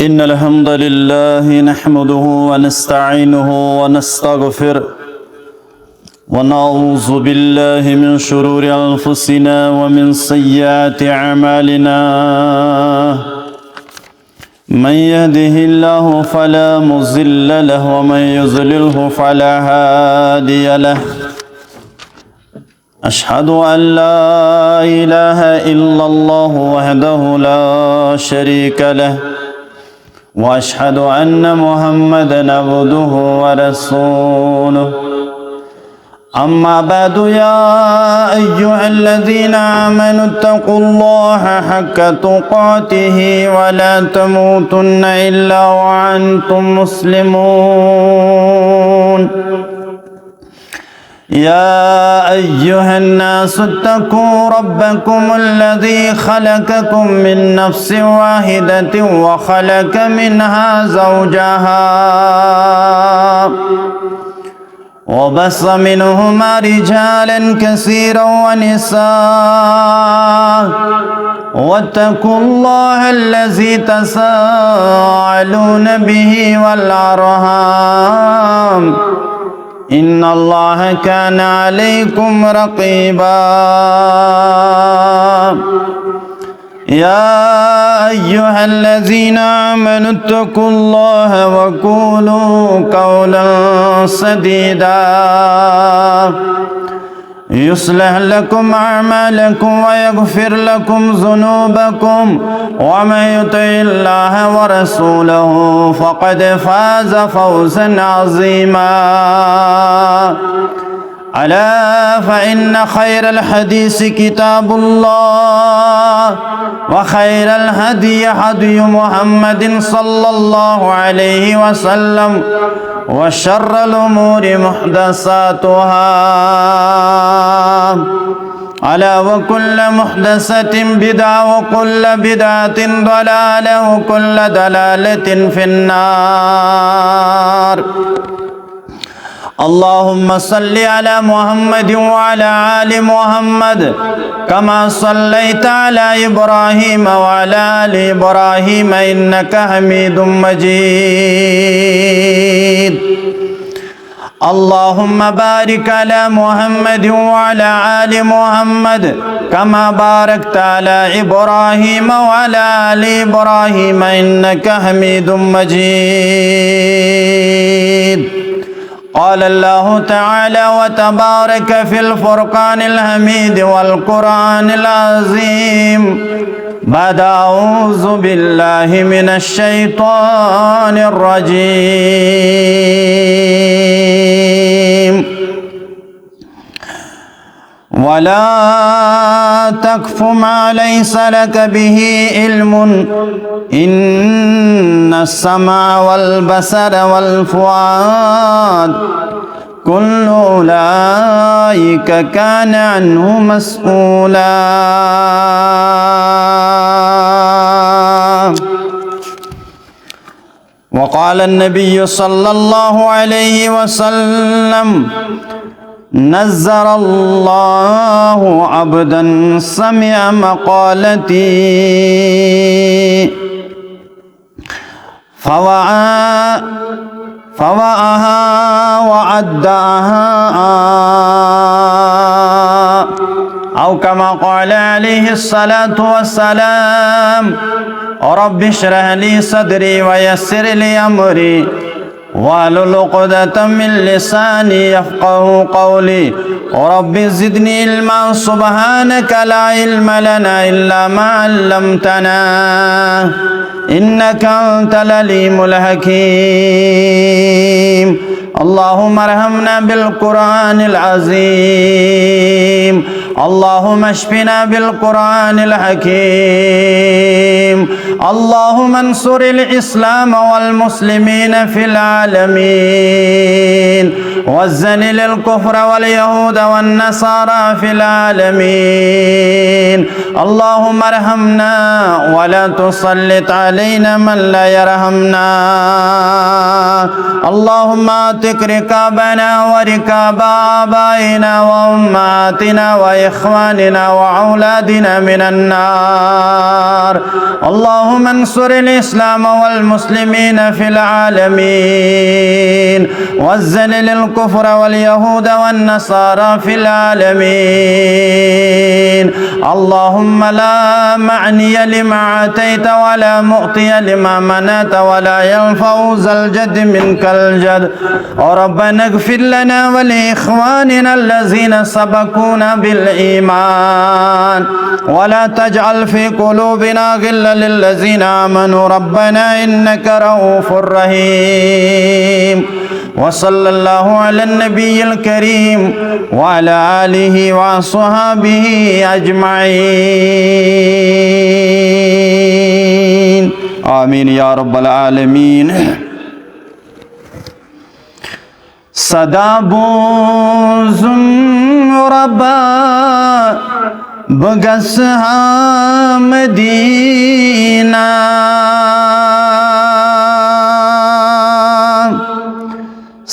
إن الحمد لله نحمده ونستعينه ونستغفره ونعوذ بالله من شرور أنفسنا ومن سيئات أعمالنا من يهده الله فلا مضل له ومن يضلله فلا هادي له أشهد أن لا إله إلا الله وحده لا شريك له وأشهد أن محمدًا عبده ورسوله أما بعد يا أيها الذين آمنوا اتقوا الله حق تقاته ولا تموتن إلا وأنتم مسلمون يا أيها الناس اتقوا ربكم الذي خلقكم من نفس واحدة وخلق منها زوجها وبث منهما رجالا كثيرا ونساء واتقوا الله الذي تساءلون به والأرحام إن الله كان عليكم رقيبا يا أيها الذين آمنوا اتقوا الله وقولوا قولا سديدا يصلح لكم أعمالكم ويغفر لكم ذنوبكم ومن يطع الله ورسوله فقد فاز فوزا عظيما ألا فإن خير الحديث كتاب الله وخير الهدي هدي محمد صلى الله عليه وسلم وشر الأمور محدثاتها ألا وكل محدثة بدعة وكل بدعة ضلالة وكل ضلالة في النار اللهم صل على محمد وعلى آل محمد كما صليت على إبراهيم وعلى آل إبراهيم إنك حميد مجيد اللهم بارك على محمد وعلى آل محمد كما باركت على إبراهيم وعلى آل إبراهيم إنك حميد مجيد قال الله تعالى وتبارك في الفرقان الحميد والقرآن العظيم بعد أعوذ بالله من الشيطان الرجيم ولا تقف ما ليس لك به علم إن السمع والبصر والفؤاد كل أولئك كان عنه مسؤولا وقال النبي صلى الله عليه وسلم نزر الله عبدا سمع مقالتي فوعاها وأداها أو كما قال عليه الصلاة والسلام رب اشرح لي صدري ويسر لي أمري واحلل عقدة من لساني يفقه قولي رب زدني علما سبحانك لا علم لنا إلا ما علمتنا إنك أنت العليم الحكيم اللهم ارحمنا بالقرآن العظيم اللهم اشفنا بالقرآن الحكيم اللهم انصر الإسلام والمسلمين في العالمين وزلل الكفر واليهود والنصارى في العالمين اللهم ارحمنا ولا تسلط علينا من لا يرحمنا اللهم اعتق رقابنا ورقاب آبائنا وأمهاتنا وإخواننا إخواننا وأولادنا من النار. اللهم انصر الإسلام والمسلمين في العالمين وزلل الكفر واليهود والنصارى في العالمين. اللهم لا معني لما آتيت ولا مؤتي لما منعت ولا ينفع ذا الجد منك الجد. ربنا اغفر لنا ولإخواننا الذين سبقونا بالإيمان ولا تجعل في قلوبنا غلا للذين آمنوا ربنا إنك رؤوف رحيم. وصلى الله على النبي الكريم وعلى آله وصحبه أجمعين. آمين يا رب العالمين. صدا بوزم ربا بگسها مدینہ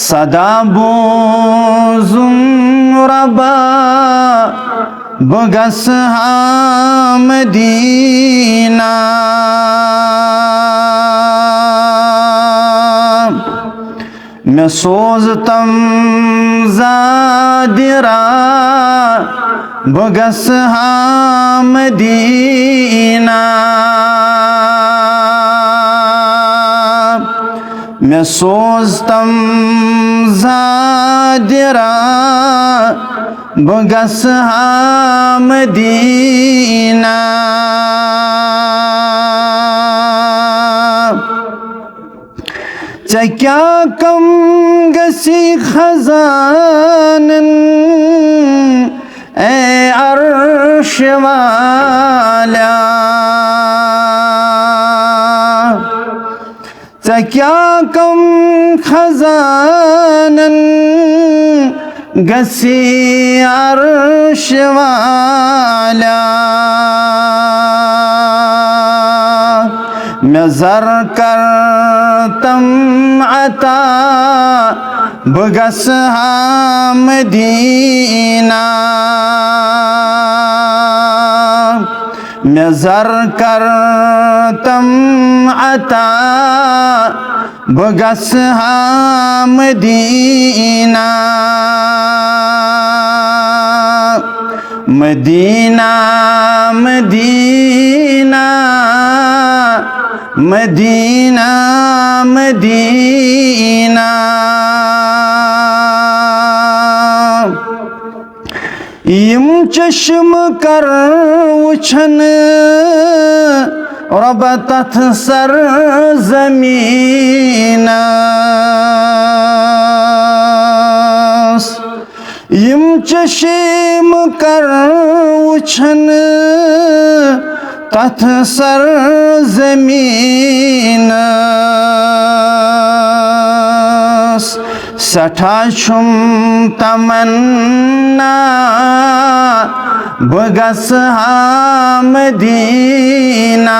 صدا بوزم ربا بگسها مدینہ میں سوزتم زادرا بگسها مدینہ میں سوزتم زادرا بگسها مدینہ کیا کم گسی خزانن اے عرش والا کیا کم خزانن گسی عرش والا میں زر کرتم عطا بگسها مدینہ میں زر کرتم عطا بگسها مدینہ مدینہ مدینہ مدینہ مدینہ یم چشم کر وچھن رب تتھ سر زمین یم چشم کر وچھن تتھ سر زمین سٹھا چھم تمنا بگسها مدینہ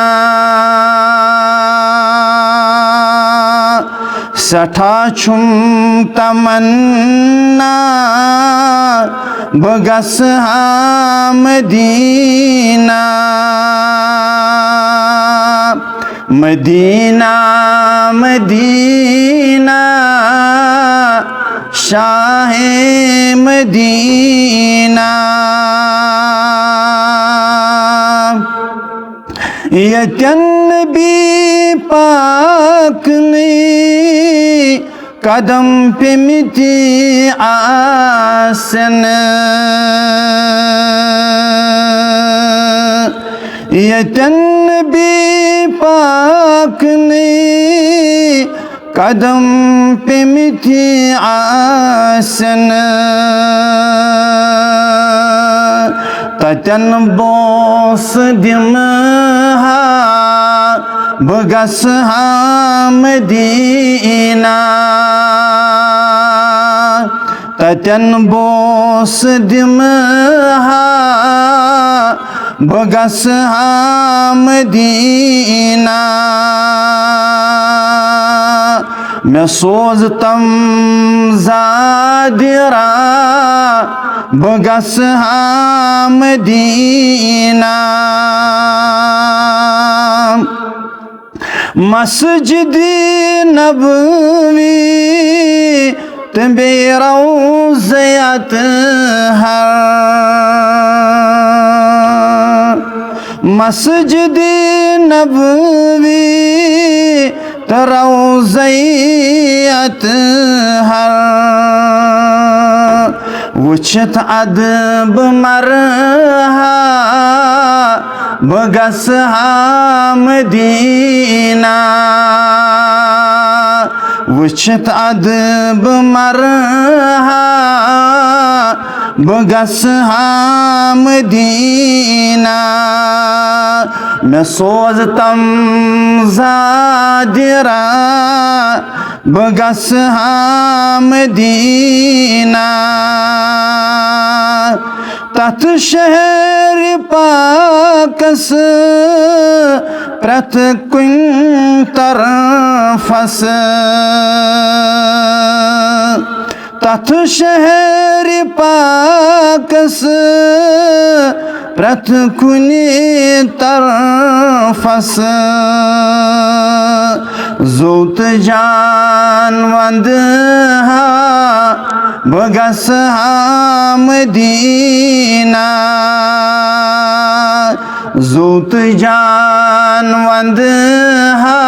سٹھا چھم تمنا بگسها مدینہ مدینہ مدینہ شاہ مدینہ یتن نبی پاک نے قدم پہ مٹی آسن یتن نبی پاک نے قدم پہ مٹی آسن تتن بوس دمہا بگسها مدینہ تتن بوس دمہا بگسها مدینہ میں سوزتم زادرا बगस हा मदीना मस्जिद नबवी तबे रौज़त हर मस्जिद नबवी रौज़त हर वुछत अदब मरहा बगस हा मदीना वुछत अदब मरहा बगस हा मदीना मैं सोजतम ज़ादिरा बगस हा मदीना तथ शहर पाकस प्रथ कुन तरफस तथ शहर पाकस प्रथ कुनि तरफस ज़ोत जान वंद हा बगस हा मदीना ज़ोत जान वंद हा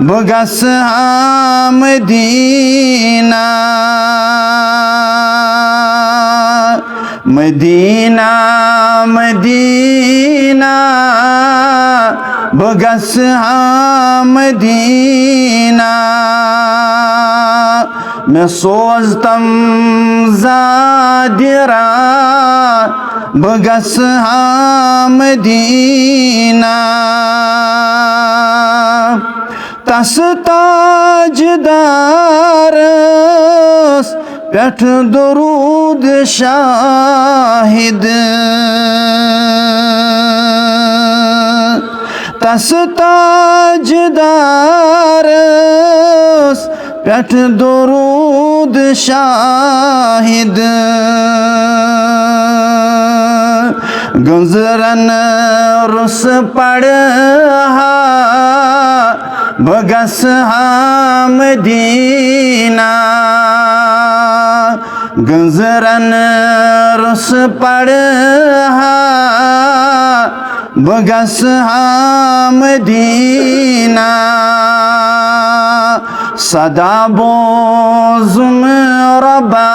बगस हा मदीना मदीना मदीना बगस हा मदीना मैं सोजतम ज़ादिरा बगस हा मदीना तस ताजदारस पेठ दुरूद शाहिद तस ताजदारस पेठ दुरूद शाहिद गुज़रन रुस पढ़ा बगस हा मदीना गुज़रन रुस पढ़ा बगस हा मदीना सदा बोज़ुम रबा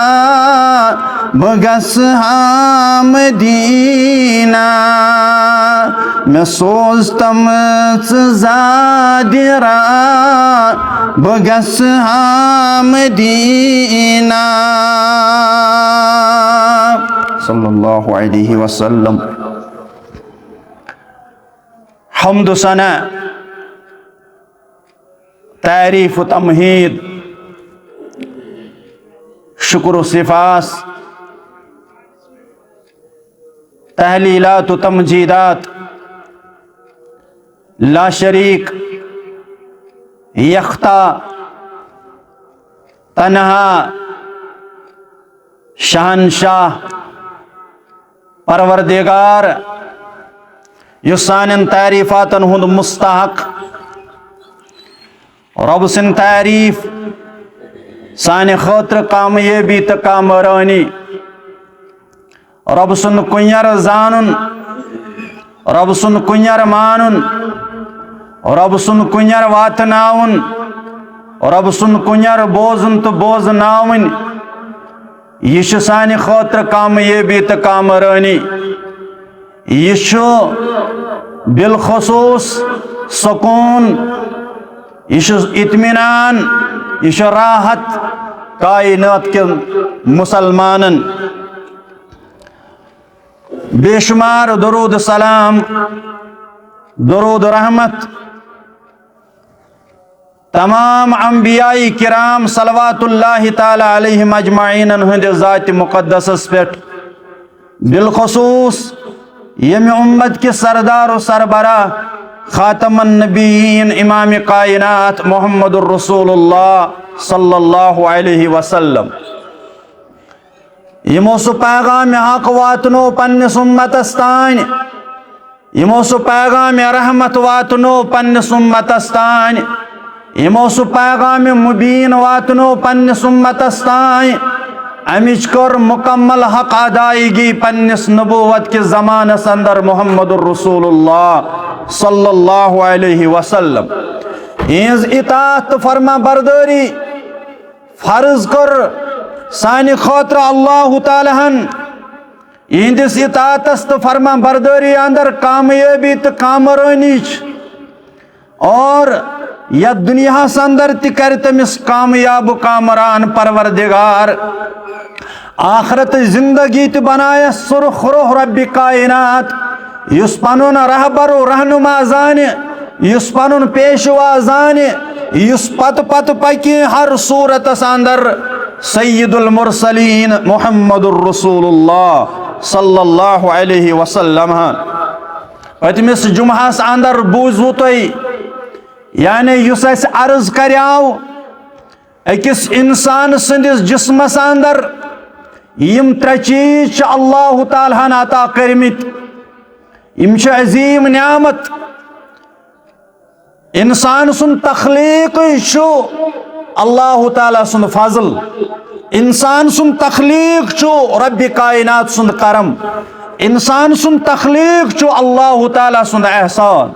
बगस हा मदीना मैं सोजतम ज़ादिरा बगस हा मदीना सल्लल्लाहु अलैहि वसल्लम। हम्द सना तारीफ़ तमहीद शुक्र सिफास तहलीलात तमजीदात ला शरीक यख्ता तन्हा शहनशाह परवरदिगार युसानन तारीफ़ातन हुंद मुस्तहक रब सिन तारीफ़ साने खतर कामयाबी त कामरानी रब सुन कुंयर जानन रब सुन कुंयर मानुन रब सुन कुंयर वातनाउन रब सुन कुंयर बोजन तो बोजनावन यह साने खतर कामयाबी त कामरानी यह बिलखसूस सुकून यह इत्मीनान यह राहत कायनात के मुसलमानन बेशुमार दरूद सलाम दरूद रहमत तमाम अंबियाई किराम सलवातुल्लाहि ताला अलैहिम अजमाइन हंद ज़ात मुक़द्दस पे बिलखसूस यम उम्मत के सरदार व सरबरा खातमन नबीयीन इमाम कायनात मुहम्मदुर रसूलुल्लाह सल्लल्लाहु अलैहि वसल्लम यमो सु पैगाम हक वातनो पन्निस उम्मतस तान, यमो सु पैगाम रहमत वातनो पन्निस उम्मतस तान, यमो सु पैगाम मुबीन वातनो पन्निस उम्मतस तान। अमिच कर मुकम्मल हक अदायगी पन्निस नबूवत के ज़मानस अंदर मुहम्मदुर रसूलुल्लाह सल्लल्लाहु अलैहि वसल्लम। इस इताअत फरमा बरदारी फर्ज कर सानि खौत्र अल्लाह तालाहन। इहंदिस इताअतस तो फरमा बरदारी अंदर कामयाबी तो कामरानीच और या दुनिया अंदर तर तमिस कामयाब कामरान परवरदिगार। आखरत जिंदगी तो बनाया सुरखरुह रब्बि कायनात, युस पनुन रहबर रहनुमा जाने, युस पनुन पेशवा जाने, युस पत पत पकी हर सूरत अंदर सय्यदुल मुरसलीन मुहम्मदुर रसूलुल्लाह सल्लल्लाहु अलैहि वसल्लम। पतमिस जुमहस अंदर बूजू तुई यानी युस अस अर्ज करियाव अकिस इंसान संदिस जिस्मस अंदर यम त्रे चीज अल्लाह ताला अता करमित, यम अजीम नियामत। इंसान सुन तखलीक अल्लाह ताला सुन फजल, इंसान सुन तखलीक रब्बि कायनात सुन करम, इंसान सुन तखलीक अल्लाह ताला सुन एहसान।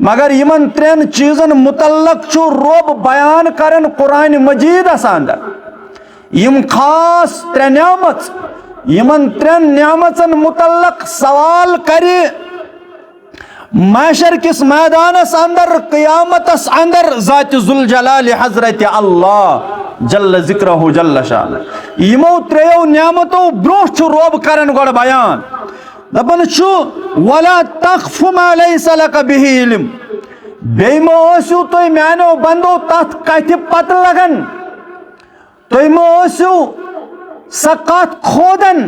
मगर यमन त्रेन चीजन मुतल्लक रब बयान करन कुरान मजीद अंदर। यम खास त्रे नियामत, यमन त्रेन नियामतन मुतल्लक सवाल करे महशर किस मैदानस अंदर क़यामतस अंदर ज़ात ज़ुल जलाल हज़रत अल्लाह जल्ल ज़िक्रहु जल्ल शान। यमो त्रेयो नियामतो ब्रोह रब करन गोड़ बयान दपन वला तख्फु मा लैसा लका बिही इल्म। बेमो ओसु तो म्यानो बंदो तथ कथ पत लगन, तो मो ओसु सकत खोदन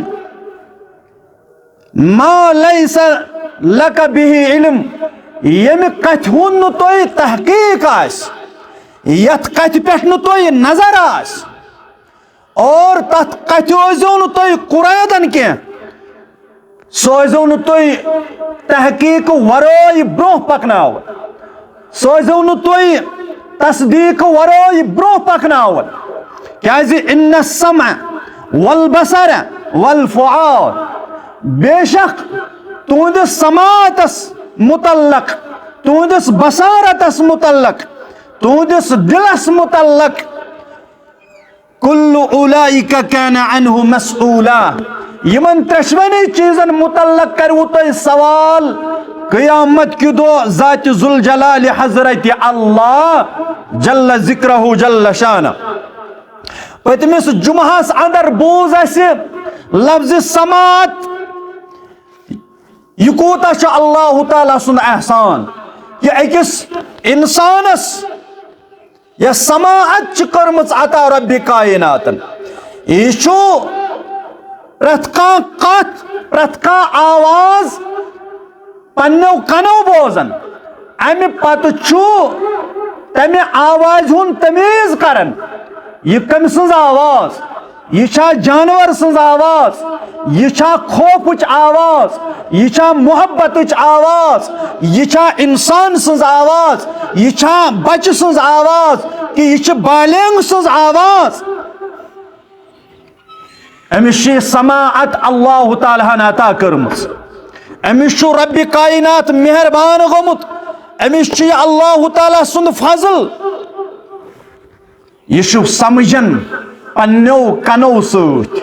मा लैसा लका बिही इल्म। यम कथ हुन तो तहकीक आस, यथ कथ पेठ न तो नजर आस, और तथ कथ ओजो न तो कुरादन के सोजो न तुई तहकीक वरोई ब्रोह पकनाव, सोजो न तुई तस्दीक वरोई ब्रोह पकनाव। क्याजि इन्न समा वल बसर वल फुआद, बेशक तुंदिस समातस मुतल्लक, तुंदिस बसारतस मुतल्लक, तुंदिस दिलस मुतल्लक कुल्लु उलाइका कान अन्हु मसऊला। यमन त्रेशवनी चीजन मुतल्लक करवु तुम सवाल क़यामत कि दो ज़ात ज़ुल जलाल हज़रत अल्लाह जल्ल ज़िक्रहु जल्ल शान। पतमिस जुमहस अंदर बूज असे लफ्ज़ समात, यह कूता अल्लाह ताला सुन एहसान कि अकिस इंसानस यह समाअत कर्मच अता रब्बि कायनातन। यह प्रथ कथ प्रथ आवाज पन्नो कनो बोजन, अमि पत तमे आवाज हुन तमीज करन यह कम सज आवाज, यह जानवर सज आवाज, यह खौफुच आवाज, यह मोहब्बत आवाज, यह इंसान सज आवाज, यह बच सज आवाज कि यह बालेंग सज आवाज। अमिश समाअत अल्लाह ताला अता कर्मस, अमिश रब्बि कायनात मेहरबान गोमुत, अमिश अल्लाह ताला सुंद फजल। यह समझन पन्नो कनो सत,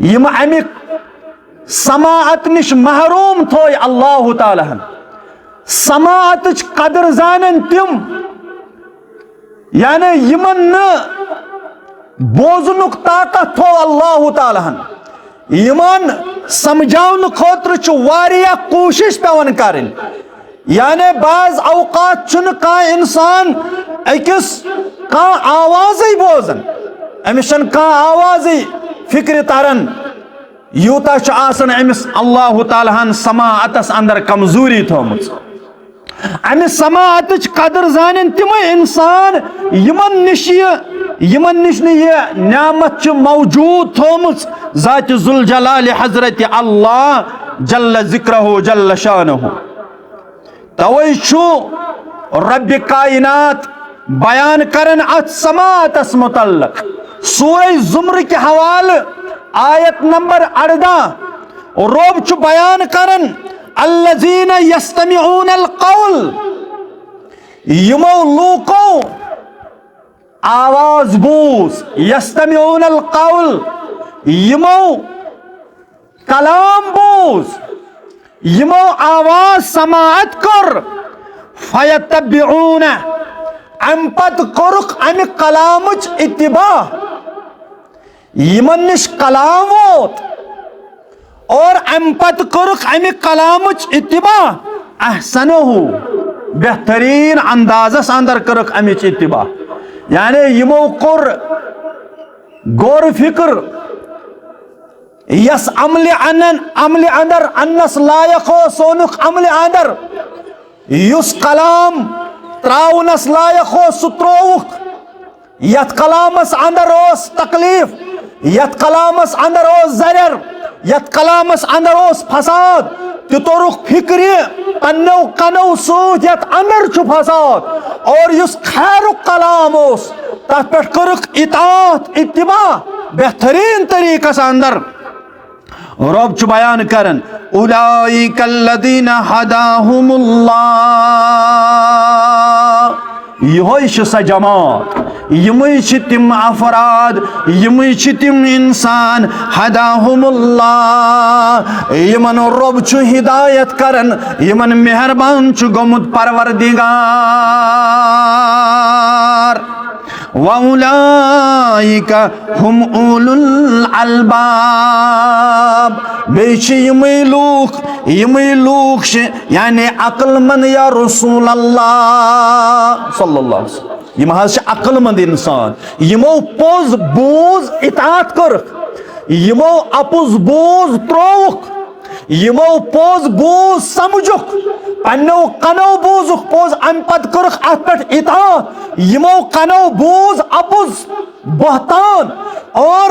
यम अमिक समाअत निश महरूम थोय अल्लाह ताला। समाअत कदर जानन तिम यानी यमन न बोजनुक ताकत थो अल्लाह ताला, यमन समझावन खोत्र वारिया कोशिश पेवन करें। यानी बाज औकात का इंसान अकिस का आवाज बोजन, अमिस का आवाज फिक्र तरन, यूता अमिस अल्लाह ताला समाअतस अंदर कमजोरी थोमुत। अमिस समाअत कदर जान तिम इंसान यमन निश यमन निश ये न्यामत मौजूद थोमुस ज़ात ज़ुल जलाल हज़रत अल्लाह जल्ल ज़िक्रहु जल्ल शानहु। तवै छु रब कायनात बयान करन अत समातस मुतल्लक सूरह ज़ुमर के हवाल आयत नंबर 18 रब छु बयान करन अल्लज़ीना यस्तमिऊनल क़ौल यमो लूको आवाज बूज यस्तमिऊनल क़ौल यमो कलाम बूज यमो आवाज समाअत कर फयत्तबिऊन अम पत कोरुख अम कलामुच इत्तिबा यमन निश कलाम वोत और अम पत कोरुख अम कलामुच इत्तिबा अहसनहु बेहतरीन अंदाजस अंदर करक अमिच इत्तिबा यानी यमो कोर गौर फिक्र यस अमल अंदर अन्नस लायक हो सोनुक अमल अंदर युस कलाम त्राउनस लायक हो सुत्रोउक यत कलामस अंदर ओस तकलीफ यत कलामस अंदर ओस जरर यत कलामस अंदर ओस फसाद तुतोरुक फिक्र पन्नो कनो सूत यत अंदर छु फसाद और युस खैरुक कलाम ओस तथ पे करुक इताअत इत्तिबा बेहतरीन तरीका से अंदर रब छु बयान करन उलाइकल्लज़ीना हदाहुमुल्लाह यही स जमात यमी तिम अफराद यमी तिम इंसान हदाहुमुल्लाह यमन रब छु हिदायत करन यमन मेहरबान छु गोमुत परवरदिगार वउलाइका हुम उलुल अलबाब बेच यमी लूख यानी अक्लमंद या रसूल अल्लाह सल्लल्लाहु अलैहि वसल्लम यम हज अक्लमंद इंसान यमो पोज बोज इताअत कर यमो अपुज बोज त्रोवुक यमो पोज बोज समझुक पन्नो कनो बोजुक पोज अम पत करख अत पे इताअत यमो कनो बोज अपुज बहतान और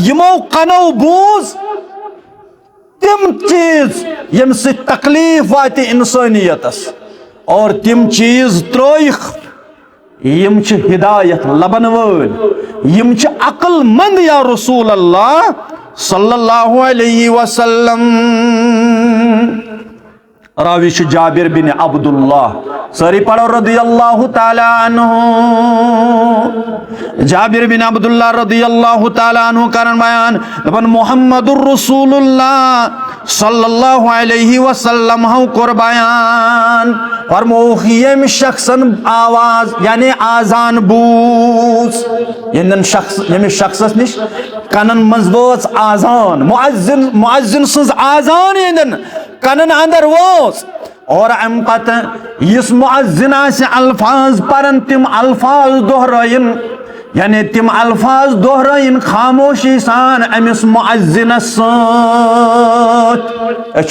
यमो कनो बोज तिम चीज यम से तकलीफ वाति इंसानियतस और तिम चीज त्रोइख यम छ हिदायत लबन वल यम छ अक्लमंद या रसूल अल्लाह सल्लल्लाहु अलैहि वसल्लम। रावी छ जाबिर बिन अब्दुल्लाह सरी पढ़ो रदियल्लाहु ताला अन्हु जाबिर बिन अब्दुल्लाह रदियल्लाहु ताला अन्हु कारण बयान दपन मुहम्मदुर रसूलुल्लाह सल्लल्लाहु अलैहि वसल्लम हौ कर बयान फरमोख यम शख्सन आवाज यानी आजान बूज यन शख्स निश कनन मजबूत आजान मुअज्जिन सज आजान यन कनन अंदर वोस और अम पत इस मुअज्जिन आसे अल्फाज परन तिम अल्फाज दोहराइन यानी तिम अल्फाज दोहराइन खामोशी सान अमिस मुअज्जिन सत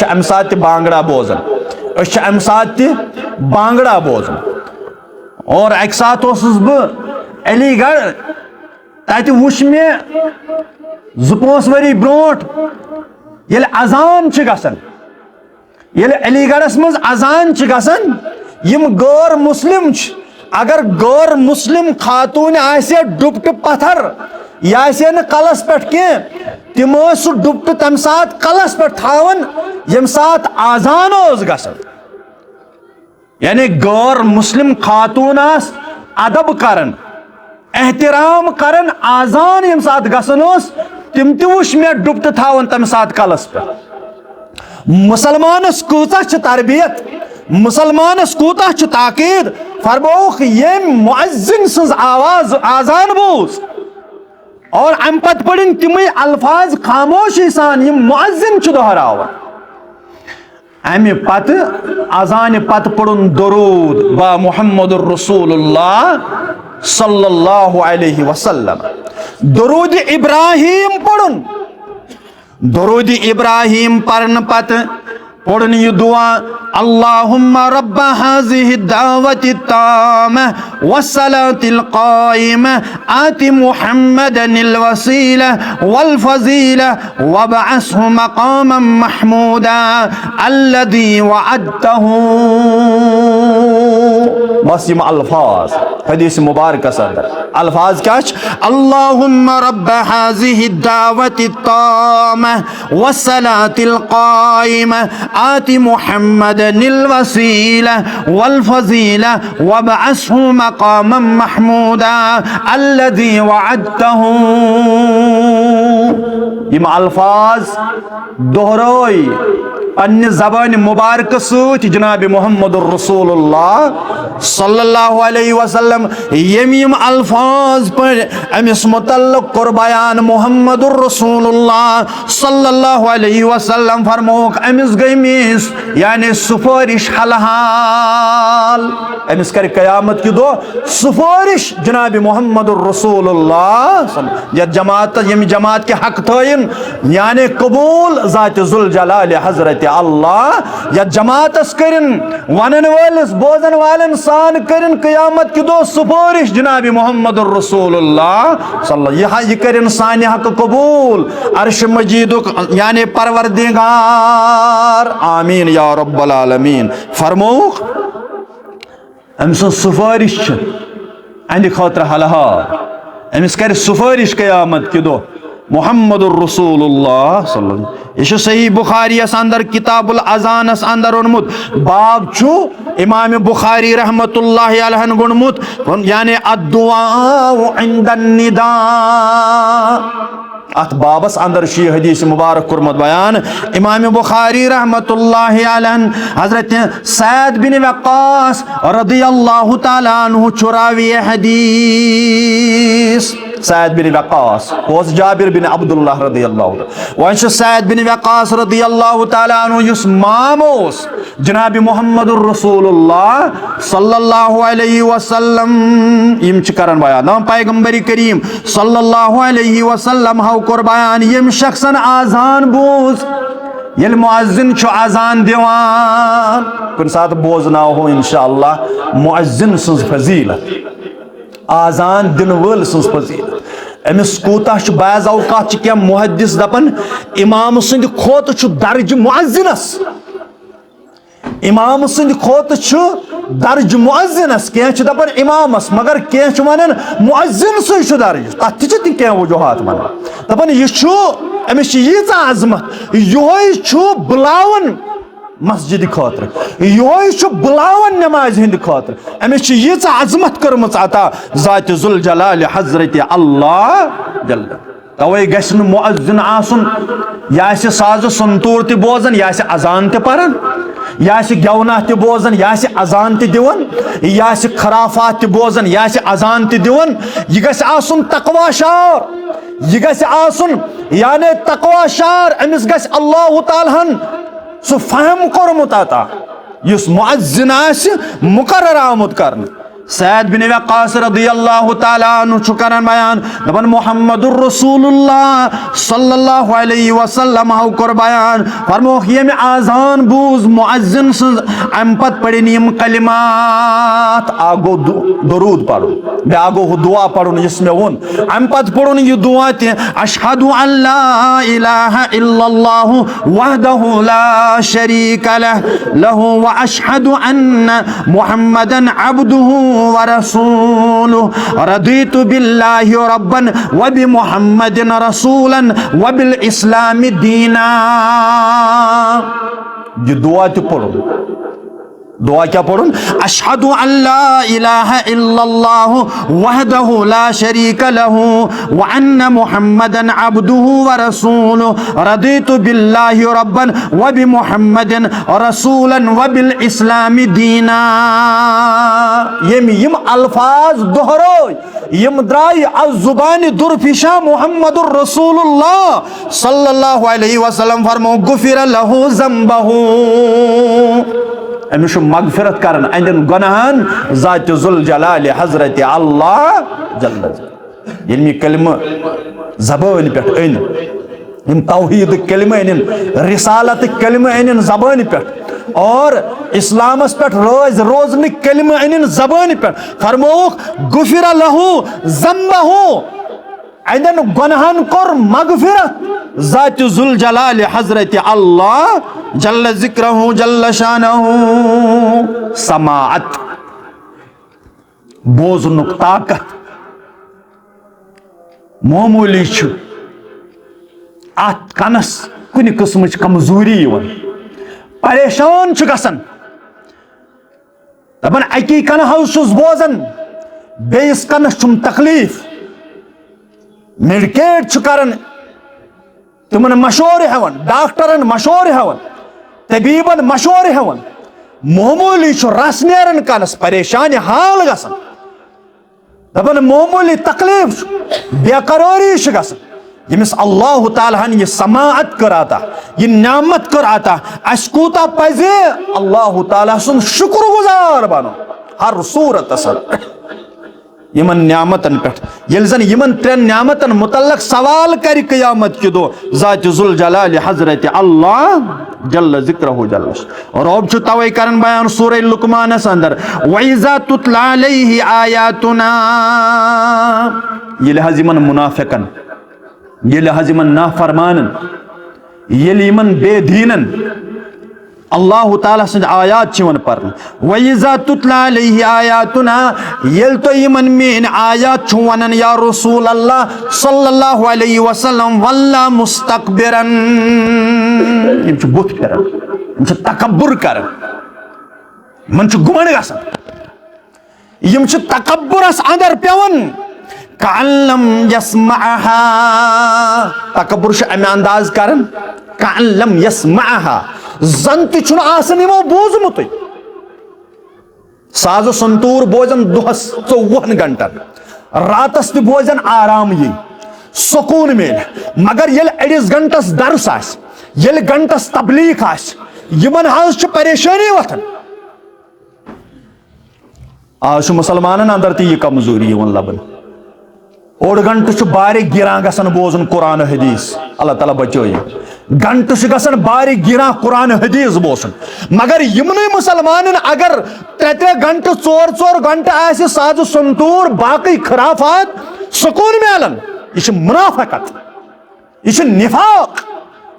अम सात बांगड़ा बोजन अम सात बांगड़ा बोजन और एक साथ बह अलीगढ़ तत वुच मे 2-5 वरी ब्रोट ये अजान गसन ये अलीगढ़ मज अजान गसन यम गैर मुस्लिम अगर गैर मुस्लिम खातून आसे डुबट पत्थर यह आसे न कलस पे कह तिम सह डुबट तम सात कलस पे थावन यम सात आजान गसन यानी गैर मुस्लिम खातून अदब करन एहतराम करन आजान यम सात गसन तिम तुश मे डुबट थावन तम सात कलस पे मुसलमानस कूता तरबियत मुसलमानस कूता ताकीद फरमोख ये मुअज्जिन सज आवाज आजान बूज और अम पत पड़न तिम अल्फाज खामोशी सान यम मुअज्जिन दोहरावन अमि पत अजान पत पड़न दरूद बा मुहम्मदुर रसूलुल्लाह सल्लल्लाहु अलैहि वसल्लम दरूद इब्राहिम पड़न दरूद इब्राहिम पढ़न पत पढ़न ये दुआ अल्लाहुम्मा रब्बा हाज़िहि दावति ताम्मा वस्सलातिल क़ाइमा आति मुहम्मदनिल वसीला वल फ़ज़ीला वबअसहु मक़ामम महमूदा अल्लज़ी वअदतहू। बस यम अल्फाज हदीस मुबारक अंदर अल्फाज क्या अल्लाहुम्मा रब्बा हाज़िहि दावति ताम्मा वस्सलातिल क़ाइमा आति मुहम्मदनिल वसीला वल फ़ज़ीला वबअसहु मक़ामम महमूदा अल्लज़ी वअदतहू। यम अल्फाज दोहरोई अन्य ज़बान मुबारक सूत जनाब मुहम्मदुर रसूलुल्लाह सल्लल्लाहु अलैहि वसल्लम यम अल्फाज पर अमिस मुतल्लिक़ कर बयान मुहम्मदुर रसूलुल्लाह सल्लल्लाहु अलैहि वसल्लम फरमोक अमिस गमिस यानी सुफारिश हलहाल अमिस कर क़यामत की दो सुफारिश जनाब मुहम्मदुर रसूलुल्लाह या जमात यम जमात के हक थयन यानी कबूल ज़ात ज़ुल जलाल हज़रत अल्लाह या जमातस करिन वनन वालिस बोजन वालन सान करिन क़यामत की दो सुफारिश जनाब मुहम्मदुर रसूलुल्लाह सल्लल्लाहु ये करिन सानि हक कबूल अर्श मजीद यानी परवरदिगार आमीन या रब्बल आलमीन। फरमोख अमिस सुफारिश अंद खतर हलहाल अमिस कर सुफारिश क़यामत की दो मुहम्मदुर रसूलुल्लाह सल्लल्लाहु अलैहि वसल्लम। सही बुखारी अंदर किताबुल अज़ानस अंदर ओनमुत बाब छु इमाम बुखारी रहमतुल्लाहि अलैहि गुणमुत यानी अद्दुआ इंदन निदा अत बाबस अंदर शी हदीस मुबारक कुरमत बयान इमाम बुखारी रहमतुल्लाहि अलैहि हजरत सैद बिन वक्कास रदियल्लाहु ताला अन्हु चुरावी हदीस सैद बिन वक्कास ओस जाबिर बिन अब्दुल्लाह रदियल्लाहु वन सैद बिन वक्कास रदियल्लाहु ताला अन्हु युस मामोस जनाब मुहम्मदुर रसूलुल्लाह सल्लल्लाहु अलैहि वसल्लम यम च करन बयान नाम पैगंबरी करीम सल्लल्लाहु अलैहि वसल्लम हाउ कर बयान यम शख्सन आजान बोज यल मुअज्जिन छु आजान दिवान कुन साथ बोजना हो इंशाअल्लाह मुअज्जिन सुज फजीलत आजान दिन वल सुज फजीलत अमिस कूता बाज़ औकात क्या मुहद्दिस दपन इमाम सुंद खोत दर्ज मुअज्जिनस इमाम सुंद खोत दर्ज मुअज्जिनस क्या दपन इमामस मगर क्या वन मुअज्जिन सु दर्ज तथ क्या वजूहत वन दपन यह अमिस यीज़ अजमत योय बुलावन मस्जिद खतर योय बुलावन नमाज हिंद खतर अमिस यीज़ अजमत कर्म अता ज़ात ज़ुल जलाल हज़रत अल्लाह जल तवे गस मुअज्जिन आसुन या साज संतूर त बोजन या अजान त परन या गेवना त बोजन या अजान त दिवन या खराफात त बोजन या अजान त दिवन यह गस आसुन तकवा शार यह गस आसुन यानी तकवा शार अमिस गस अल्लाह ताला सो फहम कोरमुत अता युस मुअज्जिन मुकर्रर आमुत करन सैद बिन वक्कास रदियल्लाहु ताला अन्हु छु करन बयान दपन मुहम्मदुर रसूलुल्लाह सल्लल्लाहु अलैहि वसल्लम हाउ कर बयान फरमोख यम आजान बूज मुअज्जिन अम पत पढ़िन यम कलिमात आगो दरूद पढ़ो बे आगो दुआ पढ़ो जिसमें वन अम पत पढ़ो ये दुआ ते अशहदु अल्ला इलाहा इल्लल्लाहु वहदहु ला शरीका लहु व अशहदु अन्ना मुहम्मदन अब्दुहु व रसूलुहु रदीतु बिल्लाहि रब्बन व बि मुहम्मदिन रसूलन व बिल इस्लाम दीना। ये दुआ तो पढ़ो दुआ क्या पढ़ो अशहदु अल्ला इलाहा इल्लल्लाहु वहदहु ला शरीका लहु व अन्ना मुहम्मदन अब्दुहु व रसूलुहु रदीतु बिल्लाहि रब्बन व बि मुहम्मदिन रसूलन व बिल इस्लाम दीना। यम अल्फाज दोहरो यम द्राई अज जुबान दुरफिशा मुहम्मदुर रसूलुल्लाह सल्लल्लाहु अलैहि वसल्लम फरमो गुफिर लहु ज़ंबहु अमिश मगफिरत करन अंदन गुनाहन ज़ात ज़ुल जलाल हज़रत अल्लाह जल्ल यल्मी कलम ज़बान पे यम तौहीद कलिमा अनिन, रिसालत कलिमा अनिन ज़बान पे और इस्लामस पे रोजन कलिमा अनिन ज़बान पे। फरमौक गुफिर लहू ज़म्बहू, अदन गुनहन कोर मगफिरत ज़ात ज़ुल जलाल हज़रत अल्लाह जल्ल ज़िक्रहू जल्ल शानहू। समाअत बोजनुक ताकत मामूली अत कनस कुन किस्म कमजोरी परेशान गसन दपान अकी कन बोजान बेस कनस तकलीफ मेडिकेट करन तिमन मशोर हेवन डॉक्टरन मशोर हेवन तबीबन मशोर हेवन मामूली रस नेरन कनस परेशान हाल गसन दपान मामूली तकलीफ बेकरारी गसन यमिस अल्लाह ताला ये समाअत कर आता ये नामत कर आता अस कूता पजे अल्लाह ताला सुन शुक्रगुजार बनो हर सूरत यमन न्यामतन पे ये जन यमन त्रेन न्यामतन मुतल्लक सवाल कर क़यामत के दो ज़ात ज़ुल जलाल हज़रत अल्लाह जल्ल ज़िक्रहू जल्ल। और अब तवे करन बयान सूरह लुक़मानस अंदर वइज़ा तुतला अलैहि आयातुना, ये लिहाज यमन मुनाफिकन, ये लिहाज यमन नाफरमानन, ये यमन बेदीनन अल्लाह ताला सद आयात चिवन पर वइज़ा तुतला अलैहि आयातुना, यल तो यमन मेन आयात छुवनन या रसूल अल्लाह सल्लल्लाहु अलैहि वसल्लम वल्ला मुस्तकबिरन, यम छु बुत करन, यम छु तकब्बुर करन, मन छु गुमंड गसन, यम छु तकब्बुरस अंदर पेवन कअल्लम यस्मअहा, तकब्बुर छु अमे अंदाज करन कअल्लम यस्मअहा जन तमो बोजमुत साजो संतूर बोजन दुहस 24 घंटन रातस तह बोजन आराम ये सुकून मिल, मगर ये अड़िस घंटस दर्स आस ये घंटस तबलीग आस यमन हज परेशानी वथन। आज मुसलमान अंदर ती कमजोरी लबन, ओड घंट बारी गिरान गसन बोजन कुरान हदीस, अल्लाह ताला बचो घंट गसन बारी गिरान कुरान हदीस बोसन, मगर यमन मुसलमान अगर 3 घंट 4 घंट आस साज संतूर बाकी खराफात सुकून मिलन, यह मुनाफिकत, यह निफाक,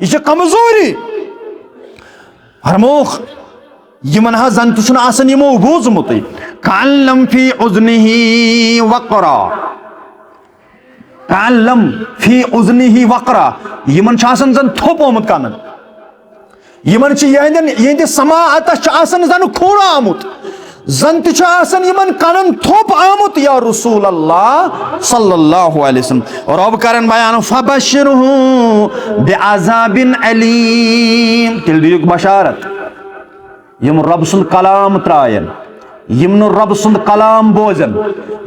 यह कमजोरी। हरमोख यमन जन तन यमो बोजमुत कअल्लम फी उज़्निही वक़रा, कअल्लम फी उज़्निही वक़रा, यमन जन थोप आमुत कानन, यमन यहंद समाअतस जन खून आमुत, जन तमन कानन थोप आमुत या रसूल अल्लाह सल्लल्लाहु अलैहि वसल्लम। और अब करन बयान फबश्शिरहू बिअज़ाबिन अलीम, तिल दियुक बशारत यम रब सुंद कलाम त्रायन, यम रब सुंद कलाम बोजन,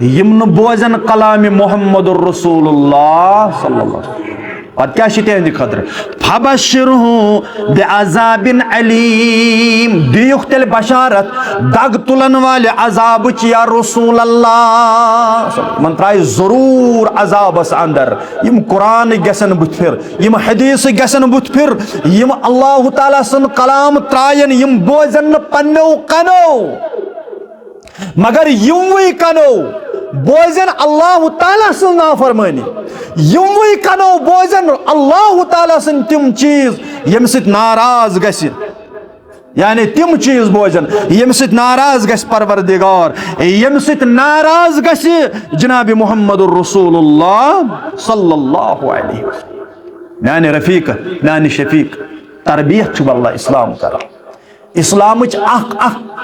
यम बोजन कलाम मुहम्मदुर रसूलुल्लाह सल्लल्लाहु अलैहि वसल्लम। और क्या तिहंद खतर फबश्शिरहू बिअज़ाबिन अलीम, दियुक तिल बशारत दग तुलन वाले अजाब या रसूल अल्लाह, मन त्राय जरूर अजाबस अंदर, यम कुरान गसन बुथ फिर, यम हदीस गसन बुथ फिर, यम अल्लाह ताला सन कलाम त्रायन यम बोजन पन्नो कनो, मगर यमवी कनो बोजन अल्लाह ताला सन नाफरमानी, यमवी कनो बोजन अल्लाह ताला सन तिम चीज यम सित नाराज गसि, यानी तिम चीज बोजन यम सित नाराज गस परवरदिगार, यम सित नाराज गसि जनाब मुहम्मदुर रसूलुल्लाह सल्लल्लाहु अलैहि वसल्लम। यानी रफीक यानी शफीक तरबियत छु अल्लाह इस्लाम कर, इस्लामच अख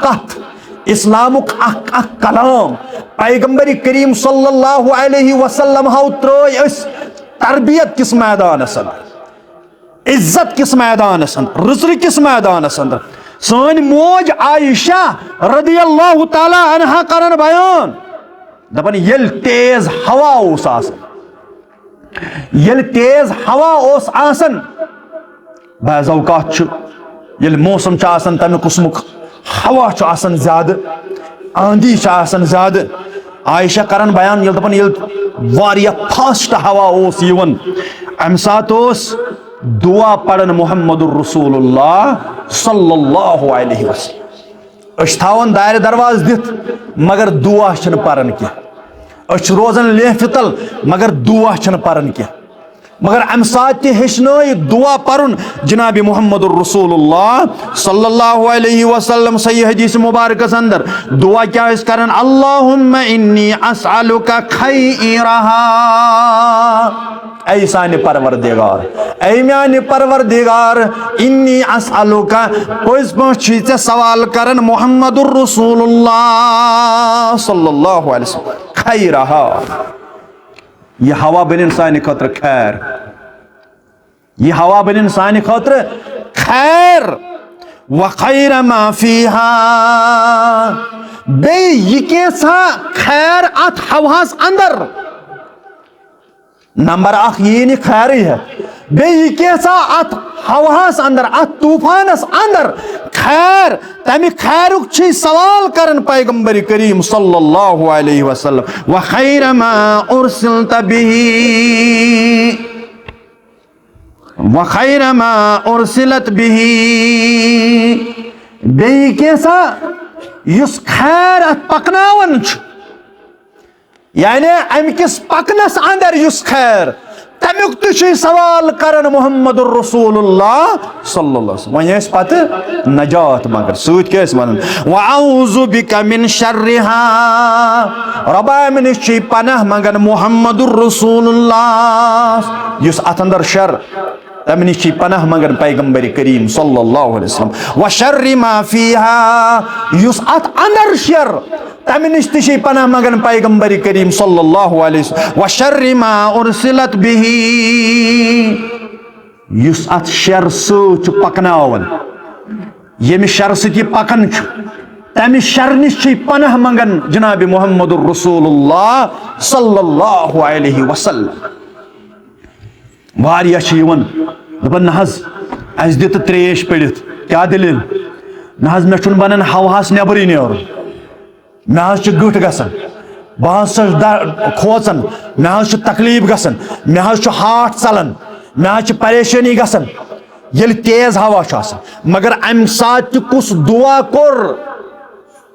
कथ, इस्लामुक अख कलाम पैगंबर करीम सल्लल्लाहु अलैहि वसल्लम हाउ त्रय तरबियत किस मैदान अंदर, इज्जत किस मैदान अंदर, रिज़्क़ किस मैदान अंदर। सन मोज आयशा रदियल्लाहु ताला अन्हा करन बयान दपन यल तेज हवा ओस आसन, यल तेज हवा ओस आसन, बाज़ औक़ात छु यल मौसम च आसन तमे कुस्मुक हवा च आसन ज्यादा, आंधी च आसन ज्यादा, आयशा करन बयान यल दपन यल वारिया फास्ट हवा ओस यवन, अम सात ओस दुआ पढ़न मुहम्मदुर रसूलुल्लाह सल्लल्लाहु अलैहि वसल्लम। अश थावन दायर दरवाज दित मगर दुआ छन परन के, अश रोजन लेफितल मगर दुआ छन परन के, मगर अम साथ हेचन दुआ परुन जनाब मुहम्मदुर रसूलुल्लाह सल्लल्लाहु अलैहि वसल्लम सही हदीस मुबारक अंदर दुआ क्या करन, अल्लाहुम्मा इन्नी अस्अलुका खैरहा, ऐ साने परवरदिगार, ऐ म्याने परवरदिगार, इन्नी अस्अलुका पोज पहुंच सवाल करन मुहम्मदुर रसूलुल्लाह सल्लल्लाहु अलैहि वसल्लम खैरहा, यह हवा बन सानि खतर खैर, यह हवा बन सानि खतर खैर, व खैर मा फीहा, बे यह कैसा खैर अत हवास अंदर, नंबर अख ये नहीं खैर ही है, बे यह कैसा अत हवास अंदर, अत तूफानस अंदर खैर, तमि खैरुक छी सवाल करन पैगंबर करीम सल्लल्लाहु अलैहि वसल्लम, व खैर मा उरसिलत बिही, व खैर मा उरसिलत बिही, बे कैसा युस खैर अत पकनावन छ, यानी अमिकिस पकनस अंदर युस खैर, तमुक तुझे सवाल करन मुहम्मदुर रसूलुल्लाह सल्लल्लाहु अलैहि वसल्लम, वहीं पत नजात मगर सूत क्या वन, वअऊज़ु बिका मिन शर्रिहा, रब्बा मिन छी पनाह मगर मुहम्मदुर रसूलुल्लाह, युस अत अंदर शर तम निशी पनाह मगर पैगंबर करीम सल्लल्लाहु अलैहि वसल्लम, व शर्रि मा फीहा, युस अत अंदर शर तम निशी पनाह मगर पैगंबर करीम सल्लल्लाहु अलैहि वसल्लम, व शर्रि मा उरसिलत बिही, युस अत शर सच पकनावन, यम शर सि पकन तम शर निशी पनाह मगन जनाब मुहम्मदुर रसूलुल्लाह सल्लल्लाहु अलैहि वसल्लम। वारियावन दपन नहज अस दित त्रेश पड़ित क्या दलील, नहज मे चुन बनन हवास नबरी नेर, मे हज गठ गसन, बह खोचन, मे हज तकलीफ गसन, मे हज हार्ट चलन, मे हज परेशानी गसन ये तेज हवा मगर अम सात कुस दुआ कोर,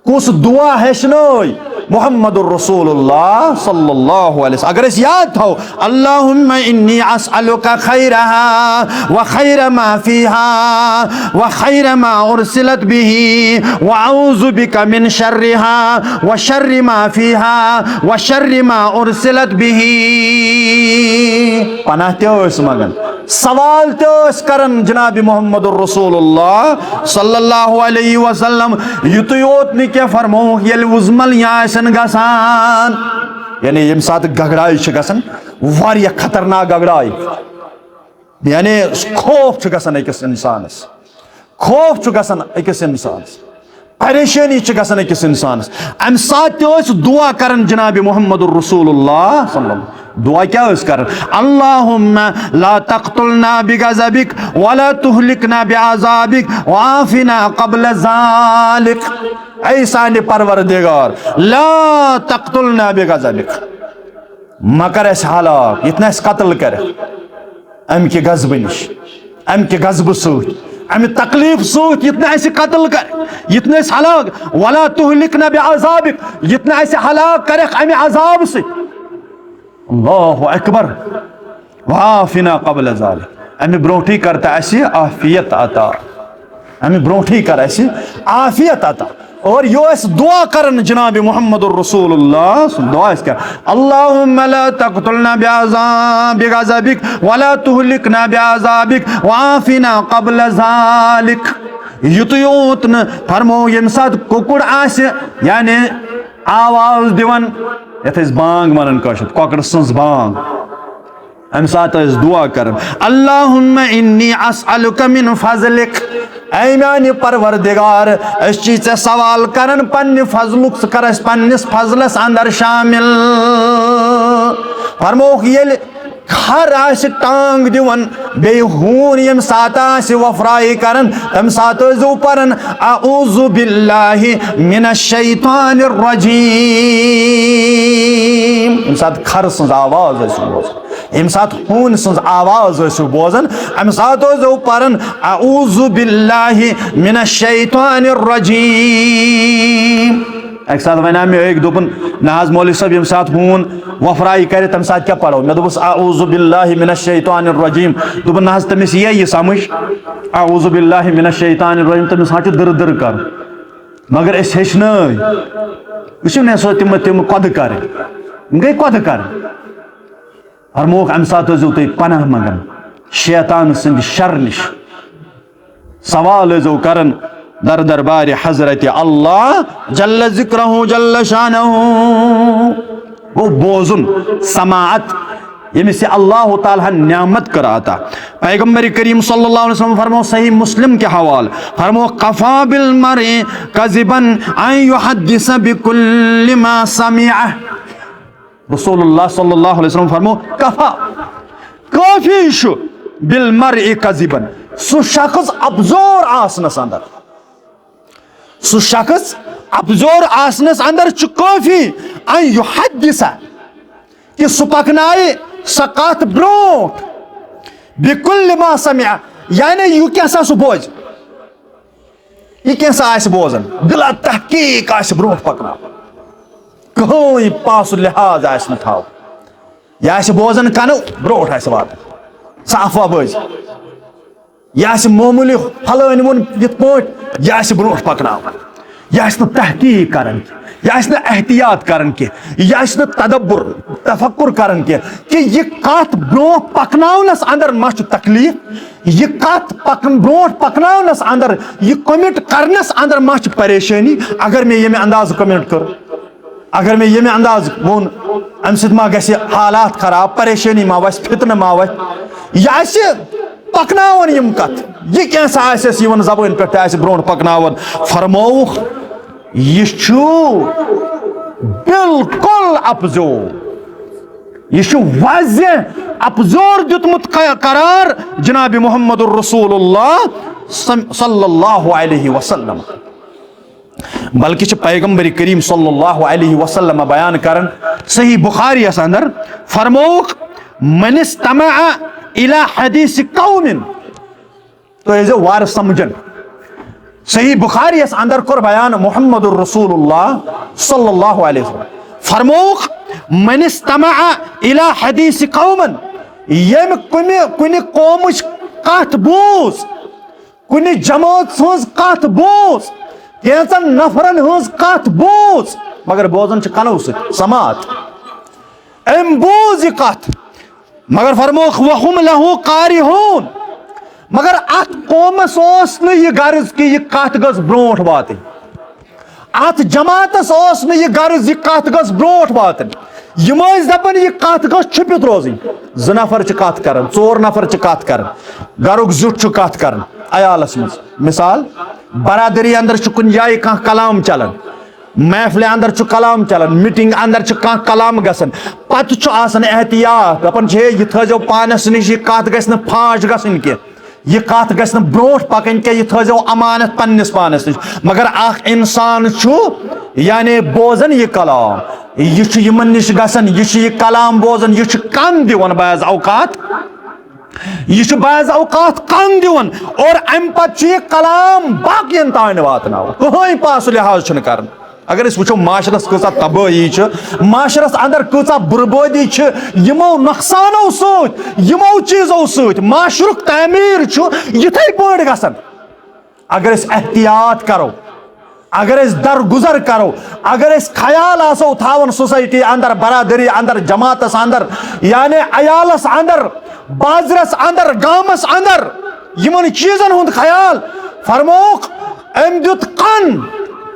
कुस दुआ हेचनोय मुहम्मदुर रसूलुल्लाह सल्लल्लाहु अलैहि वसल्लम, अगर इस याद थो, अल्लाहुम्मा इन्नी अस्अलुका खैरहा व खैर मा फीहा व खैर मा उरसिलत बिही व अऊज़ु बिका मिन शर्रिहा व शर्रि मा फीहा व शर्रि मा उरसिलत बिही, पनाह ते मगन सवाल ते करन जनाब मुहम्मदुर रसूलुल्लाह सल्लल्लाहु अलैहि वसल्लम, युत योत न क्या फरमो ये उजमल यासन गसान, यानी यम सात गगड़ाई गसन वारिया खतरनाक गगड़ाई, यानी खौफ गसन अकिस इंसानस, खौफ गसन अकिस इंसानस, परेशानी गसन अकिस इंसानस, अम सात दुआ करन जनाब मुहम्मदुर रसूलुल्लाह सल्लल्लाहु, दुआ क्या करन, अल्लाहुम्मा ला तक़तुलना बिगज़बिक वला तुहलिकना बिअज़ाबिक वाफ़िना क़ब्ल ज़ालिक, ऐ साने परवरदिगार ला तक़तुलना बिगज़बिक, मकर अस हलाक, इतना कत्ल कर अम के गज़ब निश, अम के गज़ब सूत, अम तकलीफ सूत, इतना ऐसे कत्ल कर, इतना हलाक, वला तुहलिकना बिअज़ाबिक, इतना ऐसे हलाक कर अम अज़ाब से, अल्लाहु अकबर, वाफिना क़ब्ल ज़ालिक, अमे ब्रोठी करता ऐसी आफियत अता, अमे ब्रोठी कर ऐसी आफियत अता, और यो इस दुआ करन जनाब मुहम्मदुर रसूलुल्लाह, दुआ इस क्या, अल्लाहुम्मा ला तक़तुलना बिगज़बिक वला तुहलिकना बिअज़ाबिक वाफिना क़ब्ल ज़ालिक, युत योत न फरमो यम साथ कुकुड़ आस, यानी आवाज दिवन यथ बांग वन कॉकड़ सज बांग, अम सात दुआ कर, अल्लाहुम्मा इन्नी अस्अलुका मिन फज़लिक, ऐ म्याने परवरदिगार अस छी चे सवाल करन पन्ने फजलुक, कर अस पन्निस फजलस अंदर शामिल, फरमोख येल खर आस टांग दिवन बे हून यम सात आस वफराई करन तम सात जो परन अऊज़ु बिल्लाहि मिनश शैतानिर रजीम। यम सात खर सज आवाज बोजन यम सात हून सज आवाज बोजन अम सात जो परन अऊज़ु बिल्लाहि मिनश शैतानिर रजीम। एक साथ वना मे एक दोपन नाज मौलवी साहब यम साथ हून वफराई करे तम साथ क्या पढ़ो मे दोपस अऊज़ु बिल्लाहि मिनश शैतानिर रजीम दोपन नाज तमिस ये समझ अऊज़ु बिल्लाहि मिनश शैतानिर रजीम तमिस हा दर दर कर मगर अस हेन वो ने सो तिम कद कर गई कद कर फरमोक अम साथ तुम पनाह मंगन शैतान सद शर निश सवाल करन दर दरबार हजरत अल्लाह जल्ल जिक्रहु जल्ल शानहु वो बोजुन समाअत यमिस अल्लाह ताला नियामत कराता। पैगंबर करीम सल्लल्लाहु अलैहि वसल्लम फरमो सही मुस्लिम के हवाल फरमो कफा बिल मरइ कज़िबन अन युहद्दिस बिकुल्लि मा समिअ। रसूलुल्लाह सल्लल्लाहु अलैहि वसल्लम फरमो कफा काफी छु बिल मरइ कज़िबन सु शख्स अबजोर आसनस अंदर सु शख्स अबजोर आसनस अंदर छु काफी अन युहद्दिस कि सु पकनाए सकत ब्रोट बिकुल्लि मा समिअ यानी यू कैसा सु बोझ ये कैसा आस बोजन बिला तहकीक आस ब्रोट पकना कहीं पास लिहाज आस न थाव यह आस बोजन कनो ब्रोट आस वात साफा बोझ यह आस मामूली फलान वोन यथ पट यह आस ब्रोट पकना यह आस न तहकीक करन यह आस न एहतियात करन के यह आस न तदब्बुर तफक्कुर करन के कि यह कत ब्रो पकनावनस अंदर मा तकलीफ यह कत ब्रोट पकनावनस अंदर यह कमिट करनस अंदर मा परेशानी अगर मैं ये अंदाज कमिट कर अगर मैं ये अंदाज वोन अम सत मा गस हालात खराब परेशानी मा वस फितन मा वस यह पकनावन यम कत यह कैसा आस यवन जबान पे ब्रोट पकनावन फरमौख यह बिल्कुल अफजोर यह वाज़ेह अफजोर दितमुत करार जनाब मुहम्मदुर रसूलुल्लाह सल्लल्लाहु अलैहि वसल्लम। बल्कि पैगंबर करीम सल्लल्लाहु अलैहि वसल्लम बयान करन सही बुखारी अंदर फरमौख मन इस्तमअ इला हदीस कौमिन तो ये वार समझन सही बुखारी अंदर कर बयान मुहम्मदुर रसूलुल्लाह सल्लल्लाहु अलैहि वसल्लम फरमौख मन इस्तमअ इला हदीस कौमन यम कुनि कौमच कथ बूज कुनि जमात हज कथ बूज कैंचन नफरन हज कथ बूज मगर बोजन कनो समात अम बूज यह कथ मगर फरमोख वहुम लहू कारिहून मगर अत कौमस यह गर्ज कि यह कथ गस ब्रोट वातन अत जमातस यह गर्ज यह कथ गस ब्रोट वातन यम दपन यह कथ गस छुपित रोजन ज नफर कथ कर चोर नफर कथ कर गरुक जुट कथ कर अयालस मज मिसाल बरादरी अंदर कुन जाए कह कलाम चलान महफिल अंदर कलाम चलान मीटिंग अंदर कह कलाम गसन पत एहतियात दपन यह थो पानस नश यह कथ गस फाश गसन कह यह कथ गस ब्रोट पकन के यह थो अमानत पन्निस पानस नश मगर अख इंसान यानी बोजन यह कलाम यह नश गसन यह कलाम बोजन यह कन दिवन बाज़ औकात यह बाज़ औकात कन दिवन और अम पत यह कलाम बाकियन तान वातनाव कहीं पास लिहाज कर अगर वो माशरस कचा तबाही माशरस अंदर कचा बुर्बादी यमो नुकसानो समो चीजों माशरुक तामीर यथे पे गसन अगर एहतियात करो अगर दरगुजर करो अगर ख्याल आसो थावन सोसाइटी अंदर बरादरी अंदर जमातस अंदर यानी अयालस अंदर बाजरस अंदर गामस अंदर यमन चीजन हुंद ख्याल फरमोक अम दुत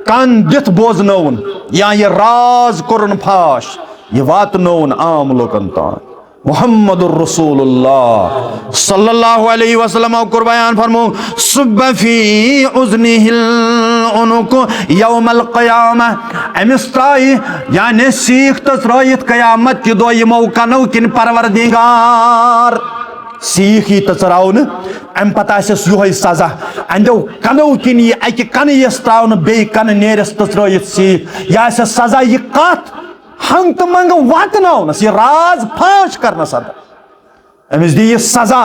कन दिथ बोजनौन या ये राज कुरन फाश ये वातनौन आम लोकन तान मुहम्मदुर रसूलुल्लाह सल्लल्लाहु अलैहि वसल्लम कुर बयान फरमो सुब्ब फी उज़निहिल उनुक यौमल क़यामह अमिस त्राई यानी सीख तो त्रयित क़यामत कि दो यमो कनो किन परवरदिगार सीख ही तराउन अम पता यो सजा अंदो कनो किन यह अकि कन यस त्राउन बे कन नेरस तराइत सीख यह सजा यह कत हंग तो मंग वातनस यह राज फाश करना सदा अमिस दी यह सजा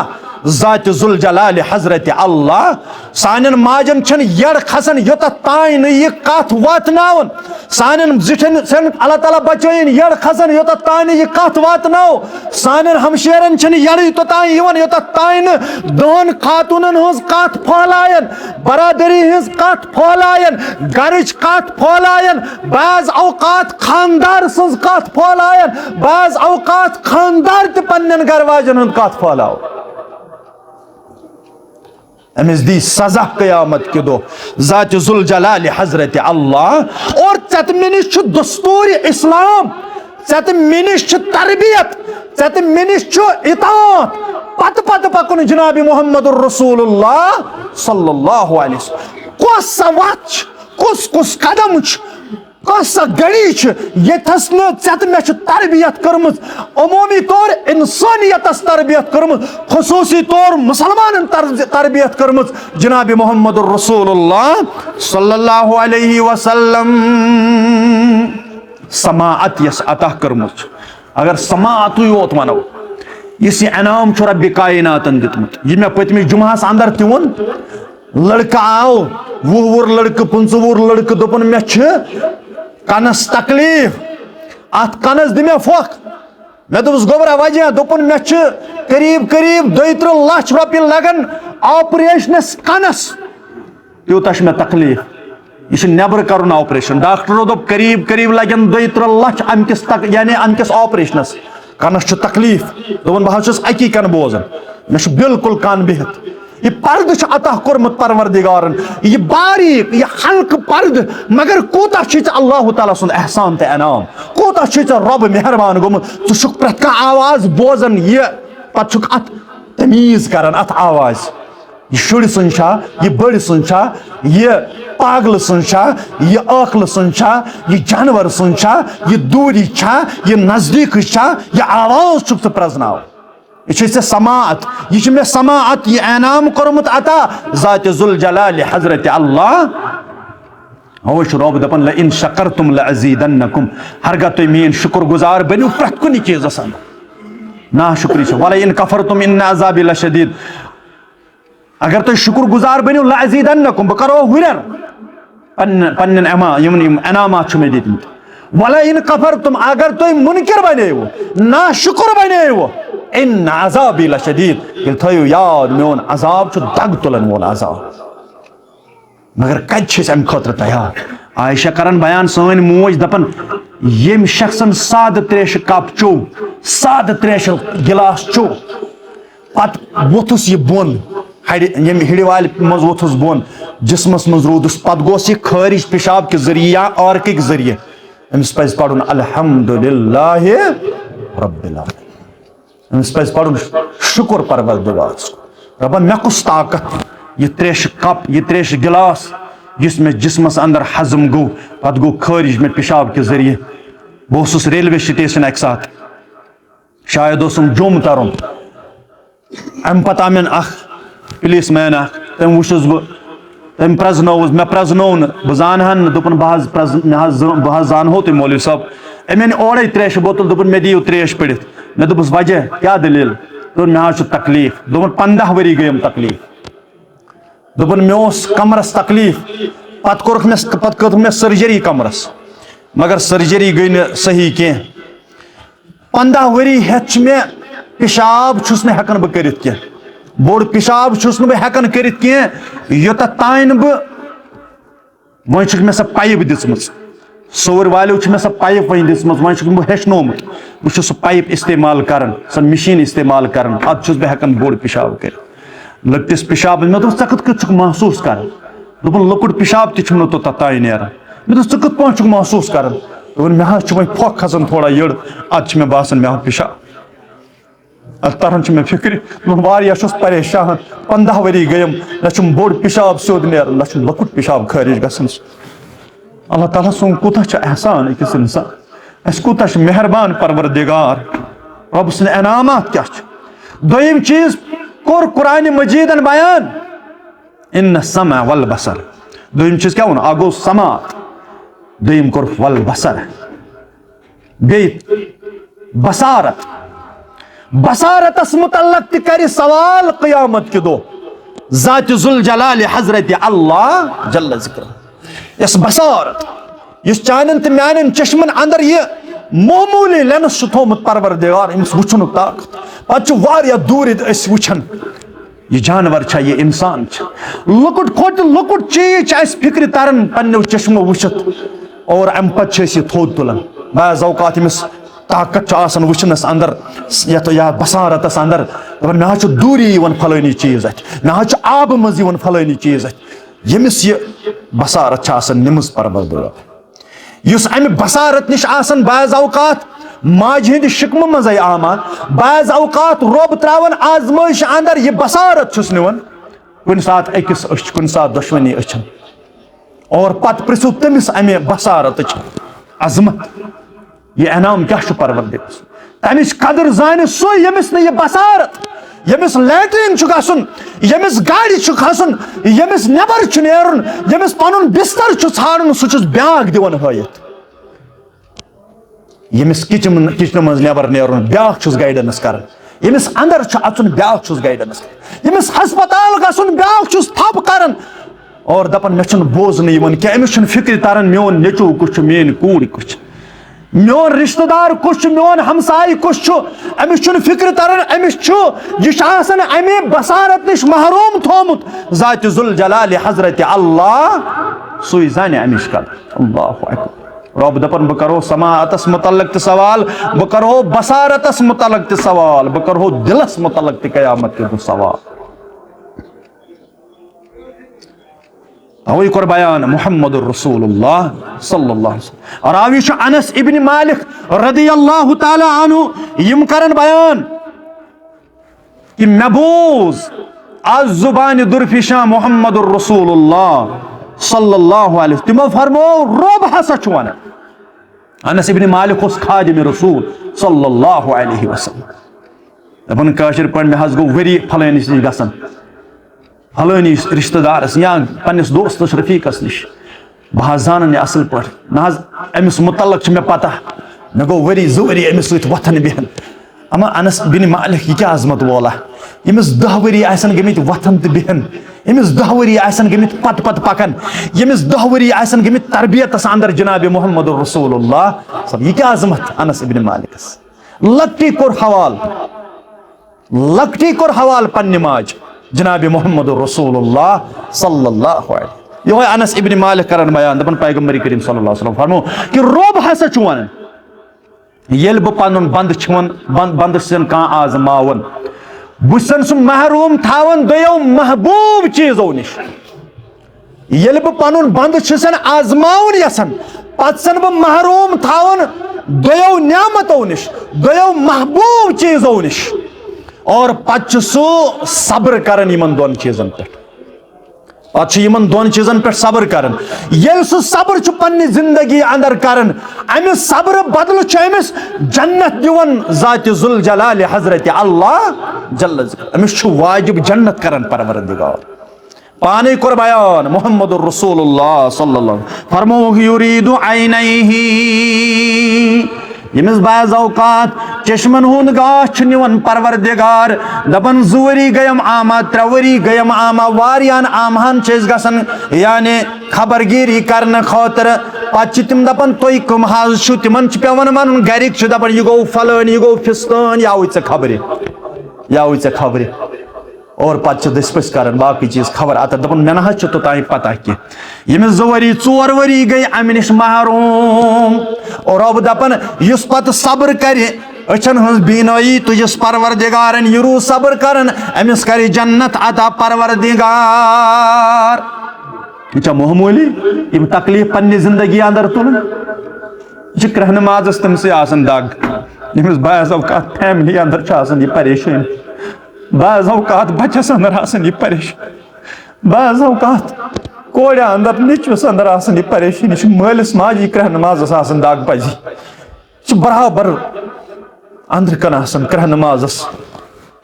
ज़ात ज़ुल जलाल हज़रत अल्लाह सानन माजन छन यड़ खसन योत ताइन यह कत वातनावन सानन जिठन सन अल्लाह ताला बचयन यड़ खसन योत ताइन यह कत वातनाव सानन हमशेरन छन यड़ योत ताइन यवन योत ताइन दोन खातूनन हज कत फलायन बरादरी हज कत फलायन गरज कत फलायन बाज औकात खानदार सज कत फलायन बाज औकात खानदार त पन्नन गरवाजन हज कत फलाव अमिस दी सजा क़यामत के दो ज़ात ज़ुल जलाल हज़रत अल्लाह और चत मिनिश दस्तूर इस्लाम चत मिनिश तरबियत चत मिनिश इताअत पत पत पकुन जनाब मुहम्मदुर रसूलुल्लाह सल्लल्लाहु अलैहि वसल्लम कुस वच कुस कुस कदम कस गड़ी यथस मे तरबियत कर्म अमूमी तौर इंसानियत तरबियत कर्म खसूसी तौर मुसलमान तरबियत कर्म जनाब मुहम्मद रसूलुल्लाह सल्लल्लाहु अलैहि वसल्लम समाअत यस अता कर्म अगर समाअत योत वनो इस इनाम रब्बि कायनातन दितमुत यह मे पतमि जुमास अंदर तिवन लड़का आओ वुर लड़क 15 लड़क दोपन मे कनस तकलीफ अत कनस दि मे फोख मे दोपस गोबरा वजह दोपन मे करीब करीब 2-3 लाख रुपये लगन ऑपरेशनस कनस यूत मे तकलीफ यह नबर कर ऑपरेशन डॉक्टरों दोप करीब करीब लगन 2-3 लाख अमकिस यानी अमकिस ऑपरेशनस कनस तकलीफ दोपन बह अकी कन बोजन मे बिल्कुल कन बिहत यह पर्द अता कोर्मुत परवरदिगारन यह बारीक यह हल्क पर्द मगर कूता अल्लाह ताला सुन एहसान ते इनाम कूता रब मेहरबान गोमुत छु प्रत का आवाज बोजन यह पत अत तमीज करन अत आवाज यह शुर सुन यह बड़ सुन यह पागल सुन यह अकल सुन यह जानवर सुन यह दूरी यह नजदीक यह आवाज छुक प्रजनाव यह समाअत यह मे समाअत यह इनाम कोर्मुत अता ज़ात ज़ुल जलाल हज़रत अल्लाह अवश रब दपन ल इन शकरतुम ल अज़ीदन्नकुम हरगा तुम मेन शुक्र गुजार बनो प्रत कुन चीज़स ना शुक्री वला इन कफरतुम इन अज़ाबि लशदीद अगर तुम शुक्र गुजार बनो ल अज़ीदन्नकुम बह करो हुरन पन्न इनामात मे दितमत वला इन कफरतुम अगर तुम मुनकिर बनो ना शुक्र बनो इन अज़ाबि लशदीद यह थो याद मोन अजाब दग तुलन वोल अजाब मगर कत अम खतर तैयार आयशा करन बयान सन मोज दपन यम शख्सन साद त्रेश कप चो साद त्रेश गिलास चो पत वोथुस यह बोन यम हिड़ वाल मज वोथुस बोन जिस्मस मज रूदुस पत गोस यह खारिज पेशाब के जरिए या आर्क के जरिए अमिस पज पढ़ुन अल्हम्दुलिल्लाह रब्बिल आलमीन अमिस पज पढ़ुन शुक्र परवरदिगार रब्बन मे कुस ताकत यह त्रेश कप यह त्रेश गिलास जिस में जिस्मस अंदर हजम गो पत गो खारिज में पेशाब के जरिए बह रेलवे स्टेशन अक साथ शायद जुम तरन अम पत आम पुलिस मैन तम वुचस तम प्रजनौस मे प्रजनौ बह जानहन दोपन बह जानहो तुम मौलवी साहब अमेन ओड़े त्रेश बोतल दोपन मे दियो त्रेश पड़ित मे दोपस वजह क्या दलील दोपन मे हाज तकलीफ दोपन 15 वरी गयम तकलीफ दोपन मे कमरस तकलीफ पत कर मे सर्जरी कमरस मगर सर्जरी गई न सही कह 15 वरी हेच मे पेशाब छुस न हेकन बह करित कह बोड़ पेशाब छुस न बह हेकन करित कह योत तान बह वह मे सह पाइप दिसम सोर वालों मे सह पाइप वह दिसम वह बह हेचनोमुत बह सह पाइप इस्तेमाल कर सह मशीन इस्तेमाल कर अब बह हेकन बोड़ पेशाब कर लकटिस पेशाब मे दोस े कत महसूस कर दोपन लकुट पेशाब तु तोतान नेरान मे दोस कत पे महसूस कर दोपन मे वह फोक खसान थोड़ा यड़ अत मे बासान मे पेशाब तरन मे फिक्र परेशान 15 वरी गयम न बोड़ पेशाब सोद नेर न लकुट पेशाब खारिज गसन अल्लाह ताला सोन कूत एहसान अकिस इंसान अस कूत मेहरबान परवरदिगार रब सद इनामात क्या दोयम चीज कोर कुरान मजीदन बयान इन समा वल बसर दोयम चीज क्या वो गो समात दोयम कोर वल बसर बे बसारत बसारतस मुतल्लक कर सवाल क़यामत के दो ज़ात ज़ुल जलाल हज़रत अल्लाह जल्ल ज़िक्र इस बसारत इस चानन ते म्यानन चश्मन अंदर ये मामूली लेंस थोमुत परवरदिगार इस वुचुन ताकत पच वारिया दूर अस वुचन ये जानवर छा ये इंसान छा लुकुट खोट लुकुट चीज अस फिक्र तरन पन्नो चश्मो वुचत और अम पच ये थोद तुलन बाज़ औकात इस ताकत वुचनस अंदर या बसारतस अंदर ना दूरी वन फलानी चीज ना आब मज फलानी चीज यमिस ये बसारत निमज परवरदिगार युस अमि बसारत निश बाज़ औकात माज हंद शिकम मज आमान बाज़ औकात रोब त्रावन आजमाइश अंदर ये बसारत छुस निवन कुन सात अकिस अछ कुन सात दुश्मनी अछन और पत प्रिसु तमिस अमि बसारत अजमत ये इनाम क्या परवरदिगार तमिस कदर जान सो यमिस ने ये बसारत यमिस लैट्रिन गसन यमिस गाड़ी खसन यमिस नबर नेरुन यमिस पनुन बिस्तर छाड़न सह ब्याग दिवन हयत यमिस किचन मज नबर नेरुन ब्याग गाइडेंस कर यमिस अंदर अचुन ब्याग गाइडेंस कर यमिस हस्पताल गसन ब्याग थप कर और दपन मे बोजन क्या अमिस फिक्र तरन मोन नेचू कुछ मेन कूड़ कुछ मोन रिश्तेदार कुछ मोन हमसाय कुछ अमिस फिक्र तरन अमिस यह अमे बसारत निश महरूम थोमुत ज़ात ज़ुल जलाल हज़रत अल्लाह सुई जाने अमिस कदर अल्लाहु अकबर रब दपन बह करो समाअतस मुतल्लक सवाल बह करो बसारतस मुतल्लक सवाल बह करो दिलस मुतल्लक क़यामत के सवाल अवै कर बयान मुहम्मद रसूलुल्लाह सल्लल्लाहु अलैहि वसल्लम और आविश अनस इब्न मालिक रदियल्लाहु ताला अन्हु यम करन बयान कि महबूज आज जुबान दुरफिशा मुहम्मद रसूलुल्लाह सल्लल्लाहु अलैहि वसल्लम तिमो फरमो रोब हसा वन अनस इब्न मालिक उस खादिम रसूल सल्लल्लाहु अलैहि वसल्लम दपन काशिर पन मे हज गो वरी फलानिस निश गसन फलानी रिश्तेदारस या पन्निस दोस्तस रफीकस निश बह जान असल पे ना अमिस मुतल्लक मे पता मे गो वरी वरी अमिस सत वथन बिहन अमा अनस बिन मालिक यह क्या अजमत वोला यमिस 10 वरी आसन गमित वथन तो बिहन यमिस 10 वरी आसन गमित पत पत पकन यमिस 10 वरी आसन गमित तरबियतस अंदर जनाब मुहम्मद रसूलुल्लाह सब यह क्या अजमत अनस इब्न मालिकस लक्टी कोर हवाल पन्ने माज जनाब मुहम्मद रसूलुल्लाह सल्लल्लाहु अलैहि यो अनस इब्न मालिक करन बयान दपन पैगंबर करीम सल्लल्लाहु अलैहि वसल्लम फरमो कि रोब हसा वन येल ब पनुन बंद सन का आजमावन बुसन सु महरूम थावन दयो महबूब चीजों निश येल ब पनुन बंद सन आजमावन यसन पत सन ब महरूम थावन दयो नियामतों निश दयो महबूब चीजों निश और पच सो सब्र करन यमन दोन चीजन पे पच यमन दोन चीजन पे सब्र करन येल सो सब्र छु पन्नी जिंदगी अंदर करन अमिस सब्र बदल छु अमिस जन्नत दिवन ज़ात ज़ुल जलाल हज़रत अल्लाह जल्ल ज़िक्र अमिस छु वाजिब जन्नत करन परवरदिगार पाने कुर बयान मुहम्मद रसूलुल्लाह सल्लल्लाहु अलैहि वसल्लम फरमो युरीदु ऐनैहि यमिस बाज़ औकात चश्मन हुंद गाश निवन परवरदिगार दपन 2 वरी गयम आमा 3 वरी गयम आमा वारियान आमहन चेज गसन यानी खबरगिरी करने खातर पत तिम दपन तुम कम हाज छु तिमन पेवन मन गरिक छु दपन यह गो फलान यह गो फिस्तान याव चे खबरे और पत दस कर बाकी चीज खबर अत दपन मे ना तोतान पता कह यमिस 2 वरी 4 वरी गई अमि निश महरूम और अब दपन युस पत सब्र करे अचन हज बीनाई तुझस परवरदिगारन युरू सब्र करन अमिस करे जन्नत अता परवरदिगार यह मामूली यम तकलीफ पन्ने जिंदगी अंदर तुलन यह क्रह नमाजस तम से आसन दाग यमिस बाज़ औकात फैमिली अंदर यह परेशान, बाज़ औकात बच्चस अंदर यह परेशान, बाज़ औकात कोड़ अंदर निचवस अंदर यह परेशानी, मालिस माजी क्रह नमाज दाग पजी बराबर अंदर कन क्रह नमाजस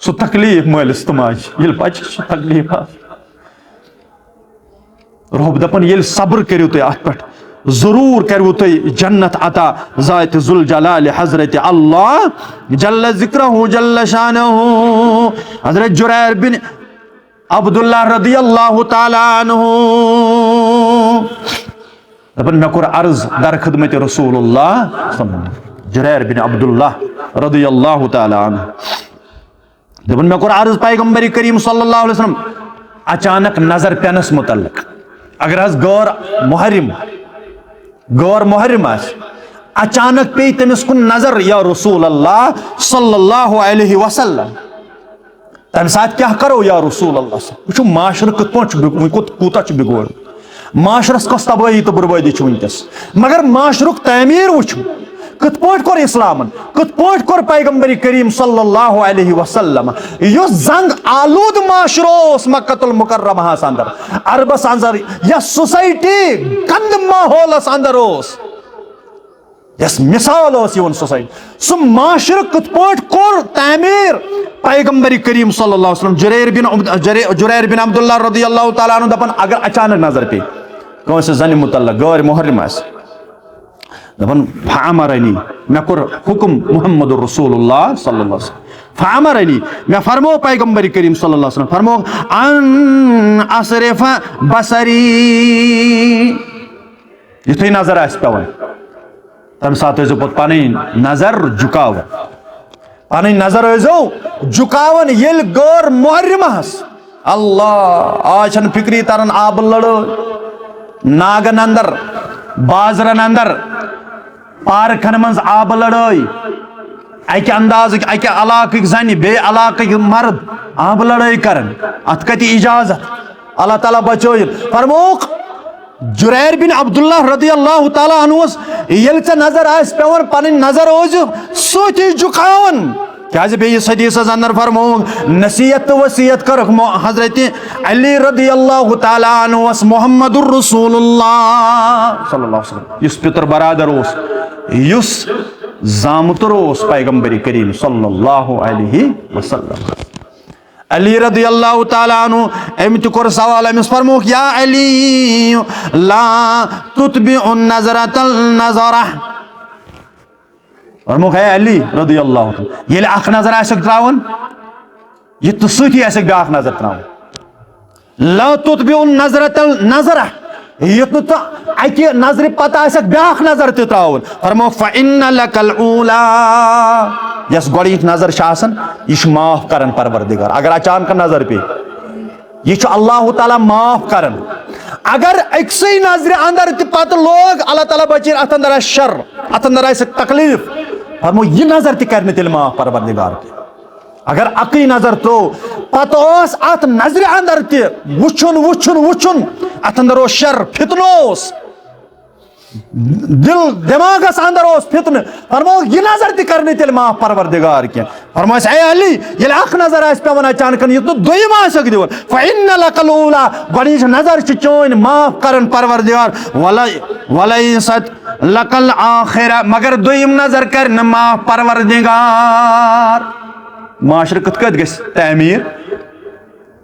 सह तकलीफ मालिस तो माज ये बच्चस तकलीफ रब दपन ये सब्र करो तुम अत पे जरूर करो तुम जन्नत अता ज़ात जुल जलाल हजरत अल्लाह जल्ल ज़िक्रहु जल्ल शानहु। हजरत जुरैर बिन अब्दुल्लाह रदियल्लाहु ताला अन्हु दपन मे कोर अर्ज दर खिदमत रसूलुल्लाह। जुरैर बिन अब्दुल्लाह रदियल्लाहु ताला अन्हु दपन मे कोर अर्ज पैगंबर करीम सल्लल्लाहु अलैहि वसल्लम अचानक नजर पेनस मुतल्लिक। अगर गौर मुहर्रिम अचानक पे तमिस कुन नजर या रसूल अल्लाह सल्लल्लाहु अलैहि वसल्लम, तम साथ क्या करो या रसूल अल्लाह। वो माशर कत कूता बिगोड़, माशरस कस तबाही तो बर्बादी वनकस, मगर माशरुक तमीर वो कत कोर इस्लाम कत कोर पैगंबर करीम सल्लल्लाहु अलैहि वसल्लम युस जंग आलूद माशरोस मक्कतुल मुकर्रमहस अंदर अरबस अंदर या सोसाइटी गंद माहौलस अंदर यस मिसाल यवन सोसाइटी सह माशर कत कोर तमीर पैगंबर करीम सल्लल्लाहु अलैहि वसल्लम। जुरैर बिन अब्दुल्लाह रदियल्लाहु ताला अन्हु दपन अगर अचानक नजर पे कौन जन मुतल्लिक गैर मुहर्रिम दपन फअमरनी मे कोर हुक्म मुहम्मद रसूलुल्लाह सल्लल्लाहु अलैहि वसल्लम फअमरनी मे फरमो पैगंबर करीम सल्लल्लाहु अलैहि वसल्लम फरमो अन असरिफ बसरी युथै नजर आस पेवन तम साथ पे पन नजर झुकाव पन नजर झुकावन येल गैर मुहर्रिमहस अल्लाह आज फिक्री तरन आब लड़ो नागन अंदर बाजरन अंदर पार्कन मज आब लड़ाई अकि अंदाज अकि इलाक जन बे इलाक मर्द आब लड़ाई करन अत कति इजाजत अल्लाह ताला बचोय फरमोक जुरैर बिन अब्दुल्लाह रदियल्लाहु ताला अन्हु येल चे नजर आस पेवन पन नजर सोती झुकावन क्या बेस हदीसस अंदर फरमो नसीहत तो वसीयत कर हजरत अली रदियल्लाहु ताला अन्हु मुहम्मदुर रसूलुल्लाह सल्लल्लाहु अलैहि वसल्लम युस पितर बरादर युस जामतर पैगंबर करीम सल्लल्लाहु अलैहि वसल्लम। अली रदियल्लाहु ताला अन्हु अम तुर सवाल अमिस फरमोक या अली ला तुतबिउ नजरतल नजरा फरमोक है अली रदियल्लाहु ताला ये अख नजर आसक त्रावन ये तो सती आसक ब्याख नजर त्रावन ला तुतबिउ नजरतल नजरा युत तो अकि नजर पत आसक ब्याख नजर ते त्रावन फरमोक फइन्न लकल ऊला यस गोडीच नजर शासन यह माफ करन परवरदिगार अगर अचानक नजर पे यह अल्लाह ताला माफ करन अगर अक्सई नजर अंदर पत लोग अल्लाह ताला बचीर अत अंदर शर अत अंदर तकलीफ फरमो यह नजर त तेल माफ परवरदिगार के अगर अकी नजर तो पत अत नजर अंदर तुन वुचुन वुचुन अत अंदर शर फितनोस दिल दिमागस अंदर फितन फरमो यह नजर त तेल माफ परवरदिगार के फरमो ए अली ये अख नजर आस पेवन अचानक यह तो दोयम आसक दिवन फइन्न लकल ऊला गोडीच नजर चोन माफ करन परवरदिगार वलैसत लकल आखिरा मगर दोयम नजर कर माफ परवरदिगार। माशर कत गस तमीर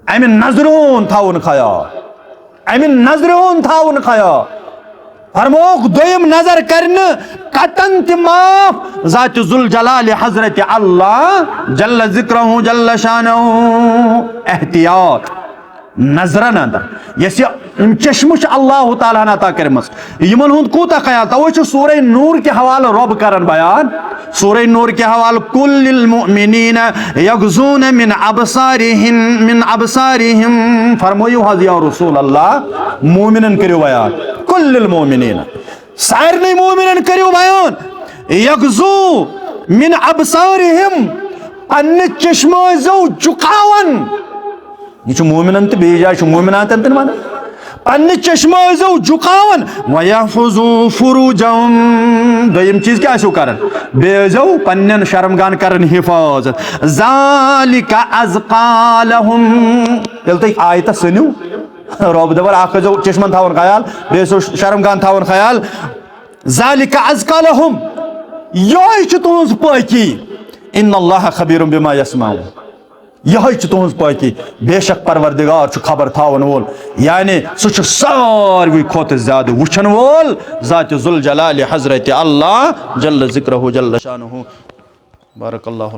अमिन नजरोन थावन खयाल अमिन नजरोन थावन खयाल फरमोक दोयम नजर करन कतन त माफ ज़ात जुल जलाल हजरत अल्लाह जल्ल ज़िक्रहु जल्ल शानहु एहतियात नजरन अंदर यस चश्म अल्लाह ताला अता करमस यमन हुंद कूता ख्याल तवै सूरह नूर के हवाले रब करन बयान सूरह नूर के हवाले कुल्लिल मुमिनीन यगज़ून मिन अबसारिहिम फरमायो हज या रसूल अल्लाह मोमिनन करियो बयान कुल्लिल मुमिनीन सारने मोमिनन करियो बयान यगज़ू मिन अबसारिहिम पन्ने चश्मो जो झुकावन यह मोमिनन तो बेजा मोमिनात वन पन्ने चश्मा ऐसो झुकावन वयहफुजू फुरूजम दोयम चीज क्या ऐसो करन बेजो पन्नन शर्मगान करन हिफाजत ज़ालिका अज़का लहुम यल तक आयत सुनियो रब दबर आख जो चश्मन थावन ख्याल बेसो शर्मगान थावन ख्याल ज़ालिका अज़का लहुम यह तुहज पाकी इन्नल्लाह खबीरुम बिमा यस्माऊन यह तुहज पाकी बेशक परवरदिगार खबर थावन वोल यानी सह सारवी खोत ज्यादा वुचन वोल ज़ात जुल जलाल हजरत अल्लाह जल्ल जिक्रहु जल्ल शानुहु बारकल्लाहु।